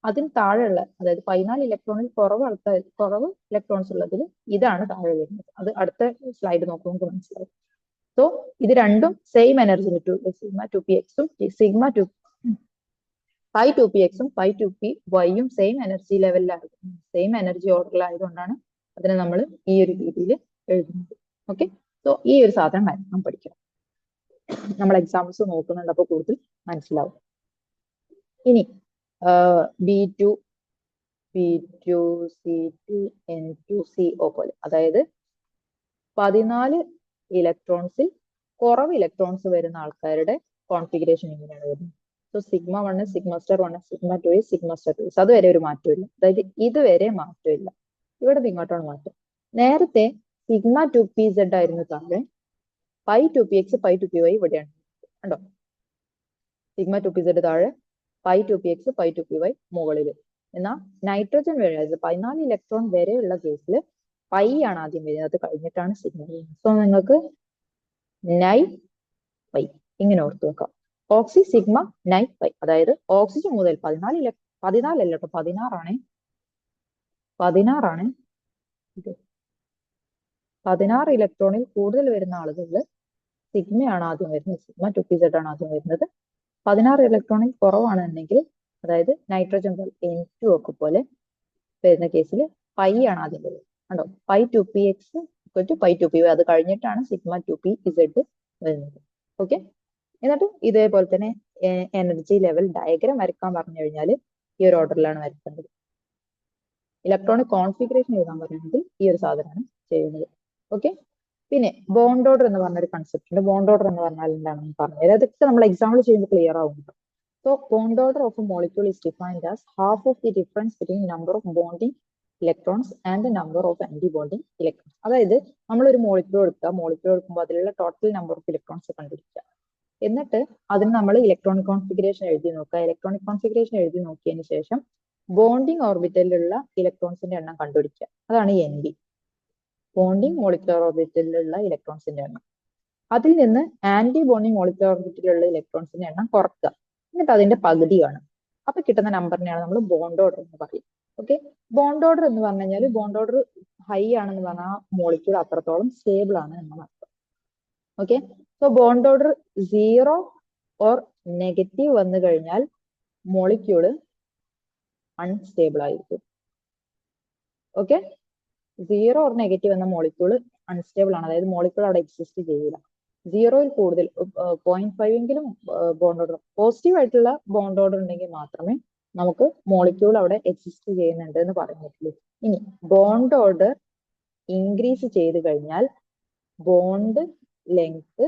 അതിന് താഴെയുള്ള, അതായത് 14 ഇലക്ട്രോണിൽ കുറവ് ഇലക്ട്രോൺസ് ഉള്ളതിൽ ഇതാണ് താഴെ വരുന്നത്. അത് അടുത്ത സ്ലൈഡ് നോക്കുമ്പോൾ നമുക്ക് മനസ്സിലാവും. സോ ഇത് രണ്ടും സെയിം എനർജി, സിഗ്മ 2pxും സിഗ്മ പൈ 2pxും പൈ 2pyയും സെയിം എനർജി ലെവലിലായിരുന്നു, സെയിം എനർജി ഓർഡറിലായതുകൊണ്ടാണ് അതിനെ നമ്മൾ ഈ ഒരു രീതിയിൽ എഴുതുന്നത്. ഓക്കെ, സോ ഈ ഒരു സാധനം മാക്സിമം പഠിക്കണം. നമ്മൾ എക്സാമ്പിൾസ് നോക്കുന്നുണ്ട്, അപ്പോൾ കൂടുതൽ മനസ്സിലാവും. ഇനി B2, B2, C2, N2, CO പോലെ, അതായത് 14 ഇലക്ട്രോൺസിൽ കുറവ് ഇലക്ട്രോൺസ് വരുന്ന ആൾക്കാരുടെ കോൺഫിഗറേഷൻ ഇങ്ങനെയാണ് വരുന്നത്. So sigma 1, sigma star 1, sigma 2, sigma star 2, അതുവരെ ഒരു മാറ്റമില്ല. അതായത് ഇതുവരെ മാറ്റമില്ല. ഇവിടെ ഇങ്ങോട്ടാണ് മാറ്റം. നേരത്തെ സിഗ്മ 2pz ആയിരുന്നു താഴെ, പൈ 2px, പൈ 2py ഇവിടെയാണ്. കണ്ടോ, സിഗ്മ 2pz താഴെ, പൈ 2px, പൈ 2py മുകളിൽ. എന്നാൽ നൈട്രജൻ വരെ, 14 ഇലക്ട്രോൺ വരെയുള്ള കേസിൽ പൈ ആണ് ആദ്യം വരുന്നത്, അത് കഴിഞ്ഞിട്ടാണ് സിഗ്മ വരുന്നത്. സോ നിങ്ങൾക്ക് നൈ പൈ ഇങ്ങനെ ഓർത്ത് വെക്കാം. ഓക്സി സിഗ്മ നൈ പൈ, അതായത് ഓക്സിജൻ മുതൽ 14 അല്ല കേട്ടോ, 16 16 ഇലക്ട്രോണിൽ കൂടുതൽ വരുന്ന ആളുകളിൽ സിഗ്മയാണ് ആദ്യം വരുന്നത്, സിഗ്മ 2pz ആണ് ആദ്യം വരുന്നത്. 16 ഇലക്ട്രോണിൽ കുറവാണെന്നുണ്ടെങ്കിൽ, അതായത് നൈട്രജൻ N2 ഒക്കെ പോലെ വരുന്ന കേസിൽ പൈ ആണ് ആദ്യം വരുന്നത്. കണ്ടോ, പൈ 2px പൈ 2py, അത് കഴിഞ്ഞിട്ടാണ് സിഗ്മ 2pz വരുന്നത്. ഓക്കെ, എന്നിട്ട് ഇതേപോലെ തന്നെ എനർജി ലെവൽ ഡയഗ്രാം വരയ്ക്കാൻ പറഞ്ഞു കഴിഞ്ഞാൽ ഈ ഒരു ഓർഡറിലാണ് വരയ്ക്കേണ്ടത്. ഇലക്ട്രോണിക് കോൺഫിഗറേഷൻ എഴുതാൻ പറയുന്നത് ഈ ഒരു സാധനമാണ് ചെയ്യുന്നത്. ഓക്കെ, പിന്നെ ബോണ്ട് ഓർഡർ എന്ന് പറഞ്ഞൊരു കൺസെപ്റ്റ് ഉണ്ട്. ബോണ്ട് ഓർഡർ എന്ന് പറഞ്ഞാൽ എന്താണെന്ന് പറഞ്ഞത്, അതൊക്കെ നമ്മൾ എക്സാമ്പിൾ ചെയ്യുമ്പോൾ ക്ലിയർ ആവുന്നുണ്ട്. So bond order of A molecule is defined as half of the difference between number of bonding electrons and the number of anti-bonding electrons. അതായത് നമ്മൾ ഒരു മോളിക്യൂൾ എടുക്കുമ്പോൾ അതിലുള്ള ടോട്ടൽ നമ്പർ ഓഫ് ഇലക്ട്രോൺസ് കണ്ടുപിടിക്കുക. എന്നിട്ട് അതിന് നമ്മൾ ഇലക്ട്രോണിക് കോൺഫിഗറേഷൻ എഴുതി നോക്കുക. ഇലക്ട്രോണിക് കോൺഫിഗറേഷൻ എഴുതി നോക്കിയതിന് ശേഷം ബോണ്ടിങ് ഓർബിറ്റലിലുള്ള ഇലക്ട്രോൺസിന്റെ എണ്ണം കണ്ടുപിടിക്കുക. അതാണ് ND, ബോണ്ടിങ് മോളിക്കുലർ ഓർബിറ്റലിലുള്ള ഇലക്ട്രോൺസിന്റെ എണ്ണം. അതിൽ നിന്ന് ആന്റി ബോണ്ടിങ് മോളിക്കുലർ ഓർബിറ്റലിലുള്ള ഇലക്ട്രോൺസിന്റെ എണ്ണം കുറക്കുക, എന്നിട്ട് അതിന്റെ പകുതി കാണും. അപ്പൊ കിട്ടുന്ന നമ്പറിനെയാണ് നമ്മൾ ബോണ്ട് ഓർഡർ എന്ന് പറയും. ഓക്കെ, ബോണ്ട് ഓർഡർ എന്ന് പറഞ്ഞു കഴിഞ്ഞാൽ ബോണ്ട് ഓർഡർ ഹൈ ആണെന്ന് പറഞ്ഞാൽ മോളിക്യൂൾ അത്രത്തോളം സ്റ്റേബിൾ ആണ് എന്നാണ് അർത്ഥം. Okay, so bond order 0 or negative വന്നു കഴിഞ്ഞാൽ മോളിക്യൂള് അൺസ്റ്റേബിൾ ആയിരിക്കും. ഓക്കെ, 0 ഓർ നെഗറ്റീവ് എന്ന മോളിക്യൂൾ അൺസ്റ്റേബിൾ ആണ്, അതായത് മോളിക്യൂൾ അവിടെ എക്സിസ്റ്റ് ചെയ്യില്ല. 0ൽ കൂടുതൽ 0.5 എങ്കിലും ബോണ്ട് ഓർഡർ, പോസിറ്റീവ് ആയിട്ടുള്ള ബോണ്ട് ഓർഡർ ഉണ്ടെങ്കിൽ മാത്രമേ നമുക്ക് മോളിക്യൂൾ അവിടെ എക്സിസ്റ്റ് ചെയ്യുന്നുണ്ട് എന്ന് പറയാൻ പറ്റുള്ളൂ. ഇനി ബോണ്ട് ഓർഡർ ഇൻക്രീസ് ചെയ്ത് കഴിഞ്ഞാൽ ബോണ്ട് ലെങ്ത്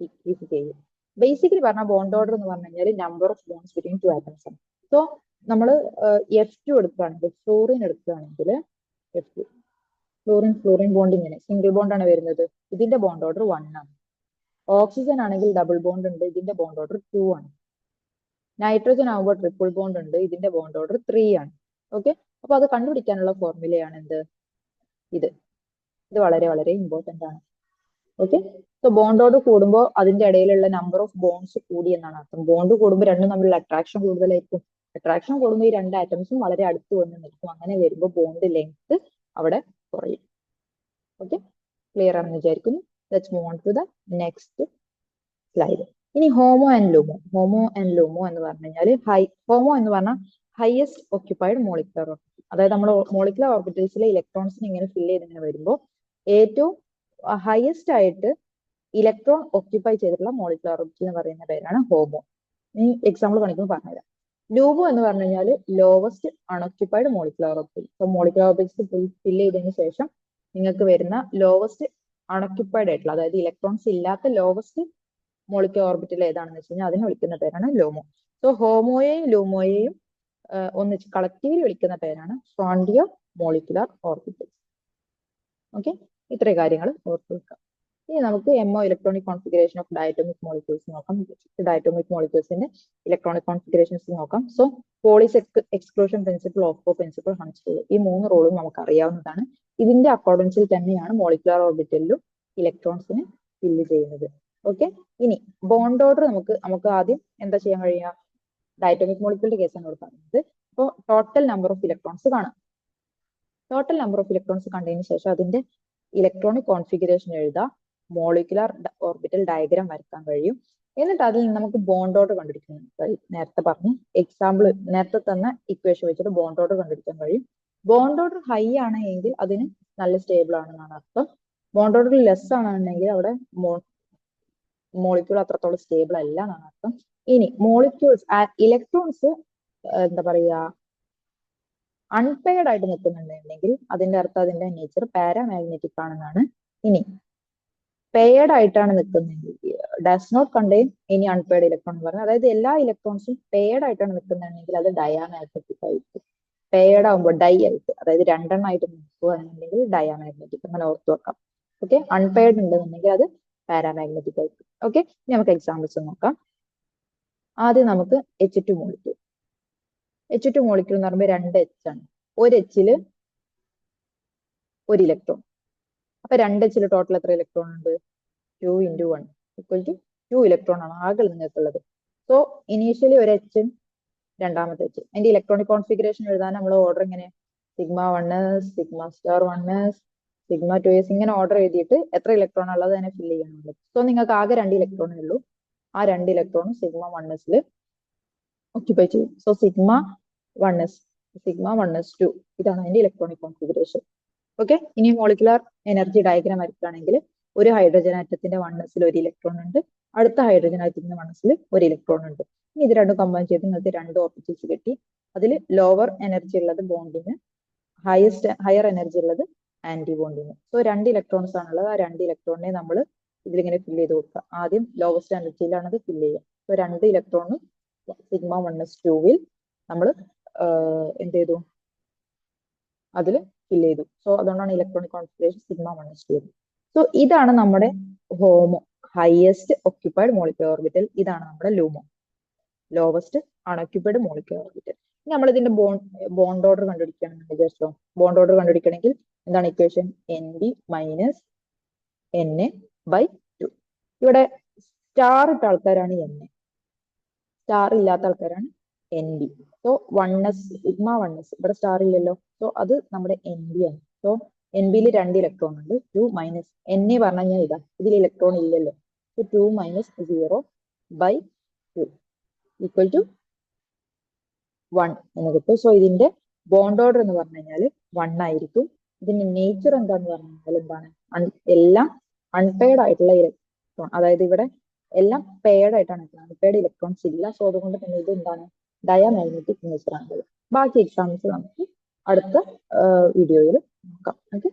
ഡിക്രീസ് ചെയ്യും. ബേസിക്കലി പറഞ്ഞാൽ ബോണ്ട് ഓർഡർ എന്ന് പറഞ്ഞു കഴിഞ്ഞാൽ number of bonds between two atoms ആണ്. സോ നമ്മൾ F2 എടുക്കുകയാണെങ്കിൽ, ഫ്ലോറിൻ എടുക്കുകയാണെങ്കിൽ, F2 ഫ്ലോറിൻ ബോണ്ട് ഇങ്ങനെ സിംഗിൾ ബോണ്ട് ആണ് വരുന്നത്, ഇതിന്റെ ബോണ്ട് ഓർഡർ 1 ആണ്. ഓക്സിജൻ ആണെങ്കിൽ ഡബിൾ ബോണ്ട് ഉണ്ട്, ഇതിന്റെ ബോണ്ട് ഓർഡർ 2 ആണ്. നൈട്രജൻ ആകുമ്പോൾ ട്രിപ്പിൾ ബോണ്ട് ഉണ്ട്, ഇതിന്റെ ബോണ്ട് ഓർഡർ 3 ആണ്. ഓക്കെ, അപ്പൊ അത് കണ്ടുപിടിക്കാനുള്ള ഫോർമുലയാണ് എന്ത്, ഇത് വളരെ വളരെ ഇമ്പോർട്ടന്റ് ആണ്. ഓക്കെ, സോ ബോണ്ട് ഓർഡർ കൂടുമ്പോൾ അതിന്റെ ഇടയിലുള്ള നമ്പർ ഓഫ് ബോണ്ട്സ് കൂടി എന്നാണ് അർത്ഥം. ബോണ്ട് കൂടുമ്പോൾ രണ്ടും തമ്മിലുള്ള അട്രാക്ഷൻ കൂടുതലായിരിക്കും. അട്രാക്ഷൻ കൂടുമ്പോൾ ഈ രണ്ട് ആറ്റംസും വളരെ അടുത്ത് വന്ന് നിൽക്കും. അങ്ങനെ വരുമ്പോൾ ബോണ്ട് ലെങ്ത് അവിടെ കുറയും. ഓക്കെ, ക്ലിയർ ആണെന്ന് വിചാരിക്കുന്നു. Let's move on to the next slide. ഇനി HOMO and LUMO. HOMO and LUMO എന്ന് പറഞ്ഞു കഴിഞ്ഞാൽ ഹോമോ എന്ന് പറഞ്ഞാൽ ഹയസ്റ്റ് ഓക്യുപ്പൈഡ് മോളിക്കുലർ ഓർബിറ്റൽ. അതായത് നമ്മൾ മോളിക്കുലർ ഓർബിറ്റൽസിലെ ഇലക്ട്രോൺസിന് ഇങ്ങനെ ഫില്ല് ചെയ്ത് ഇങ്ങനെ വരുമ്പോൾ ഏറ്റവും ഹയസ്റ്റ് ആയിട്ട് ഇലക്ട്രോൺ ഓക്യുപ്പൈ ചെയ്തിട്ടുള്ള മോളിക്കുലർ ഓർബിറ്റൽ എന്ന് പറയുന്ന പേരാണ് ഹോമോ. ഈ എക്സാമ്പിൾ കാണിക്കുമ്പോൾ പറഞ്ഞുതരാം. ലൂമോ എന്ന് പറഞ്ഞു കഴിഞ്ഞാൽ lowest unoccupied molecular orbital. So molecular orbitals fill ചെയ്തതിനു ശേഷം നിങ്ങൾക്ക് വരുന്ന ലോവസ്റ്റ് അൺഓക്യുപ്പൈഡ് ആയിട്ടുള്ള, അതായത് ഇലക്ട്രോൺസ് ഇല്ലാത്ത ലോവസ്റ്റ് മോളിക്കുലർ ഓർബിറ്റൽ ഏതാണെന്ന് വെച്ച് കഴിഞ്ഞാൽ അതിനെ വിളിക്കുന്ന പേരാണ് ലൂമോ. സോ ഹോമോയെയും ലൂമോയെയും ഒന്നിച്ച് കളക്റ്റീവ്ലി വിളിക്കുന്ന പേരാണ് ഫ്രോണ്ടിയോ മോളിക്കുലർ ഓർബിറ്റൽ. ഓക്കെ, ഇത്രയും കാര്യങ്ങൾ ഓർത്തു വെക്കാം. ഇനി നമുക്ക് MO electronic configuration of diatomic molecules നോക്കാം. ഡയറ്റോമിക് മോളിക്യൂൾസിന്റെ ഇലക്ട്രോണിക് കോൺഫിഗറേഷൻസ് നോക്കാം. So Pauli's exclusion principle, Aufbau principle, Hund's rule, ഈ 3 റൂളും നമുക്ക് അറിയാവുന്നതാണ്. ഇതിന്റെ അക്കോർഡൻസിൽ തന്നെയാണ് മോളിക്കുലർ ഓർബിറ്റലിലും ഇലക്ട്രോൺസിന് ഫില്ല് ചെയ്യുന്നത്. ഓക്കെ, ഇനി ബോണ്ട് ഓർഡർ നമുക്ക് ആദ്യം എന്താ ചെയ്യാൻ കഴിയുക, ഡയറ്റോമിക് മോളിക്യൂളിന്റെ കേസാണ് ഇവിടെ പറയുന്നത്. അപ്പോൾ ടോട്ടൽ നമ്പർ ഓഫ് ഇലക്ട്രോൺസ് കാണാം. ടോട്ടൽ നമ്പർ ഓഫ് ഇലക്ട്രോൺസ് കണ്ടതിന് ശേഷം അതിന്റെ ഇലക്ട്രോണിക് കോൺഫിഗറേഷൻ എഴുതാം, മോളിക്കുലർ ഓർബിറ്റൽ ഡയഗ്രാം വരയ്ക്കാൻ കഴിയും. എന്നിട്ട് അതിൽ നിന്ന് നമുക്ക് ബോണ്ട് ഓർഡർ കണ്ടുപിടിക്കാൻ കഴിയും. നേരത്തെ പറഞ്ഞ എക്സാമ്പിൾ, നേരത്തെ തന്ന ഇക്വേഷൻ വെച്ചിട്ട് ബോണ്ട് ഓർഡർ കണ്ടുപിടിക്കാൻ കഴിയും. ബോണ്ട് ഓർഡർ ഹൈ ആണ് എങ്കിൽ അതിന് നല്ല സ്റ്റേബിൾ ആണെന്നാണ് അർത്ഥം. ബോണ്ട് ഓർഡർ ലെസ് ആണെന്നുണ്ടെങ്കിൽ അവിടെ മോളിക്യൂൾ അത്രത്തോളം സ്റ്റേബിൾ അല്ല എന്നാണ് അർത്ഥം. ഇനി മോളിക്യൂൾസ് ഇലക്ട്രോൺസ് എന്താ പറയുക, അൺപെയർഡ് ആയിട്ട് നിൽക്കുന്നുണ്ടെങ്കിൽ അതിന്റെ അർത്ഥം അതിന്റെ നേച്ചർ പാരാമാഗ്നറ്റിക് ആണെന്നാണ്. ഇനി പെയർഡ് ആയിട്ടാണ് നിൽക്കുന്നതെങ്കിൽ, does not contain any unpaired electron എന്ന് പറഞ്ഞാൽ, അതായത് എല്ലാ ഇലക്ട്രോൺസും പെയർഡ് ആയിട്ടാണ് നിൽക്കുന്നുണ്ടെങ്കിൽ അത് ഡയാമാഗ്നറ്റിക് ആയിരിക്കും. പെയർഡ് ആകുമ്പോൾ ഡൈ ആയിട്ട്, അതായത് രണ്ടെണ്ണം ആയിട്ട് നിൽക്കുകയാണെന്നുണ്ടെങ്കിൽ ഡയാമാഗ്നറ്റിക്, അങ്ങനെ ഓർത്തു വെക്കാം. ഓക്കെ, അൺപെയർഡ് ഉണ്ടെന്നുണ്ടെങ്കിൽ അത് പാരാമാഗ്നറ്റിക് ആയിരിക്കും. ഓക്കെ, ഇനി നമുക്ക് എക്സാമ്പിൾസ് നോക്കാം. ആദ്യം നമുക്ക് H2 മോളിക്യൂൾ. H2 മോളിക്യൂൾ എന്ന് പറയുമ്പോൾ 2 H ആണ്. ഒരു Hല് ഒരു ഇലക്ട്രോൺ. അപ്പൊ 2H ടോട്ടൽ എത്ര ഇലക്ട്രോൺ ഉണ്ട്? 2 × 1 = 2 ഇലക്ട്രോൺ ആണ് ആകെ നിങ്ങൾക്കുള്ളത്. സോ ഇനീഷ്യലി ഒരു H, രണ്ടാമത്തെ H. അതിന്റെ ഇലക്ട്രോണിക് കോൺഫിഗറേഷൻ എഴുതാൻ നമ്മൾ ഓർഡർ എങ്ങനെ? σ1s, σ*1s, σ2s ഇങ്ങനെ ഓർഡർ എഴുതിയിട്ട് എത്ര ഇലക്ട്രോൺ ഉള്ളത് അതിനെ ഫില്ല് ചെയ്യാനുള്ളത്. സോ നിങ്ങൾക്ക് ആകെ 2 ഇലക്ട്രോണേ ഉള്ളൂ. ആ 2 ഇലക്ട്രോണും σ1sൽ ഓക്യുപ്പൈ ചെയ്യും. സോ σ1s, σ1s2 ഇതാണ് അതിന്റെ ഇലക്ട്രോണിക് കോൺഫിഗറേഷൻ. ഓക്കെ. ഇനി മോളിക്കുലർ എനർജി ഡയഗ്രാം വരയ്ക്കുകയാണെങ്കിൽ ഒരു ഹൈഡ്രജൻ ആറ്റത്തിന്റെ 1sൽ ഒരു ഇലക്ട്രോൺ ഉണ്ട്, അടുത്ത ഹൈഡ്രജൻ ആറ്റത്തിന്റെ 1sൽ ഒരു ഇലക്ട്രോൺ ഉണ്ട്. ഇനി ഇത് രണ്ടും കമ്പൈൻ ചെയ്ത് നിങ്ങൾക്ക് 2 ഓർബിറ്റൽസ് കിട്ടി. അതിൽ ലോവർ എനർജി ഉള്ളത് ബോണ്ടിന്, ഹയർ എനർജി ഉള്ളത് ആന്റി ബോണ്ടിന്. സോ 2 ഇലക്ട്രോൺസ് ആണുള്ളത്. ആ 2 ഇലക്ട്രോണിനെ നമ്മൾ ഇതിലിങ്ങനെ ഫില്ല് ചെയ്ത് കൊടുക്കുക. ആദ്യം ലോവസ്റ്റ് എനർജിയിലാണ് അത് ഫില്ല് ചെയ്യുക. സോ 2 ഇലക്ട്രോണും σ1s2 നമ്മൾ എന്ത് ചെയ്തു? അതിൽ ഫില്ല് ചെയ്തു. സോ അതുകൊണ്ടാണ് ഇലക്ട്രോണിക് കോൺഫിഗറേഷൻ σ1s2. സോ ഇതാണ് നമ്മുടെ homo, highest occupied molecular orbital. ഇതാണ് നമ്മുടെ LUMO, lowest unoccupied molecular orbital. ഇനി നമ്മൾ ഇതിന്റെ ബോണ്ട് ഓർഡർ കണ്ടുപിടിക്കുകയാണെന്ന് വിചാരിച്ചോ. ബോണ്ട് ഓർഡർ കണ്ടുപിടിക്കണമെങ്കിൽ എന്താണ് ഇക്വേഷൻ? NB - Na/2. ഇവിടെ സ്റ്റാർ ഇട്ട ആൾക്കാരാണ് Na, സ്റ്റാർ ഇല്ലാത്ത ആൾക്കാരാണ് NB. സോ 1s, σ1s ഇവിടെ സ്റ്റാർ ഇല്ലല്ലോ. സോ അത് നമ്മുടെ NB ആണ്. സോ NBയിൽ 2 ഇലക്ട്രോൺ ഉണ്ട്. 2 - Na പറഞ്ഞു കഴിഞ്ഞാൽ ഇതാ, ഇതിൽ ഇലക്ട്രോൺ ഇല്ലല്ലോ. സോ 2 - 0/2 = 1 എന്ന് കിട്ടും. സോ ഇതിന്റെ ബോണ്ട് ഓർഡർ എന്ന് പറഞ്ഞു കഴിഞ്ഞാൽ 1 ആയിരിക്കും. ഇതിന്റെ നേച്ചർ എന്താന്ന് പറഞ്ഞു കഴിഞ്ഞാൽ എന്താണ്? എല്ലാം അൺപെയർഡ് ആയിട്ടുള്ള ഇലക്ട്രോൺ, അതായത് ഇവിടെ എല്ലാം പെയർഡ് ആയിട്ടാണ്, അൺപെയർഡ് ഇലക്ട്രോൺസ് ഇല്ല. സോ അതുകൊണ്ട് തന്നെ ഇത് എന്താണ്? ഡയമagnetic നേച്ചർ ആണ്. ബാക്കി എക്സാമ്പിൾസ് നമുക്ക് അടുത്ത വീഡിയോയിൽ നോക്കാം. ഓക്കെ.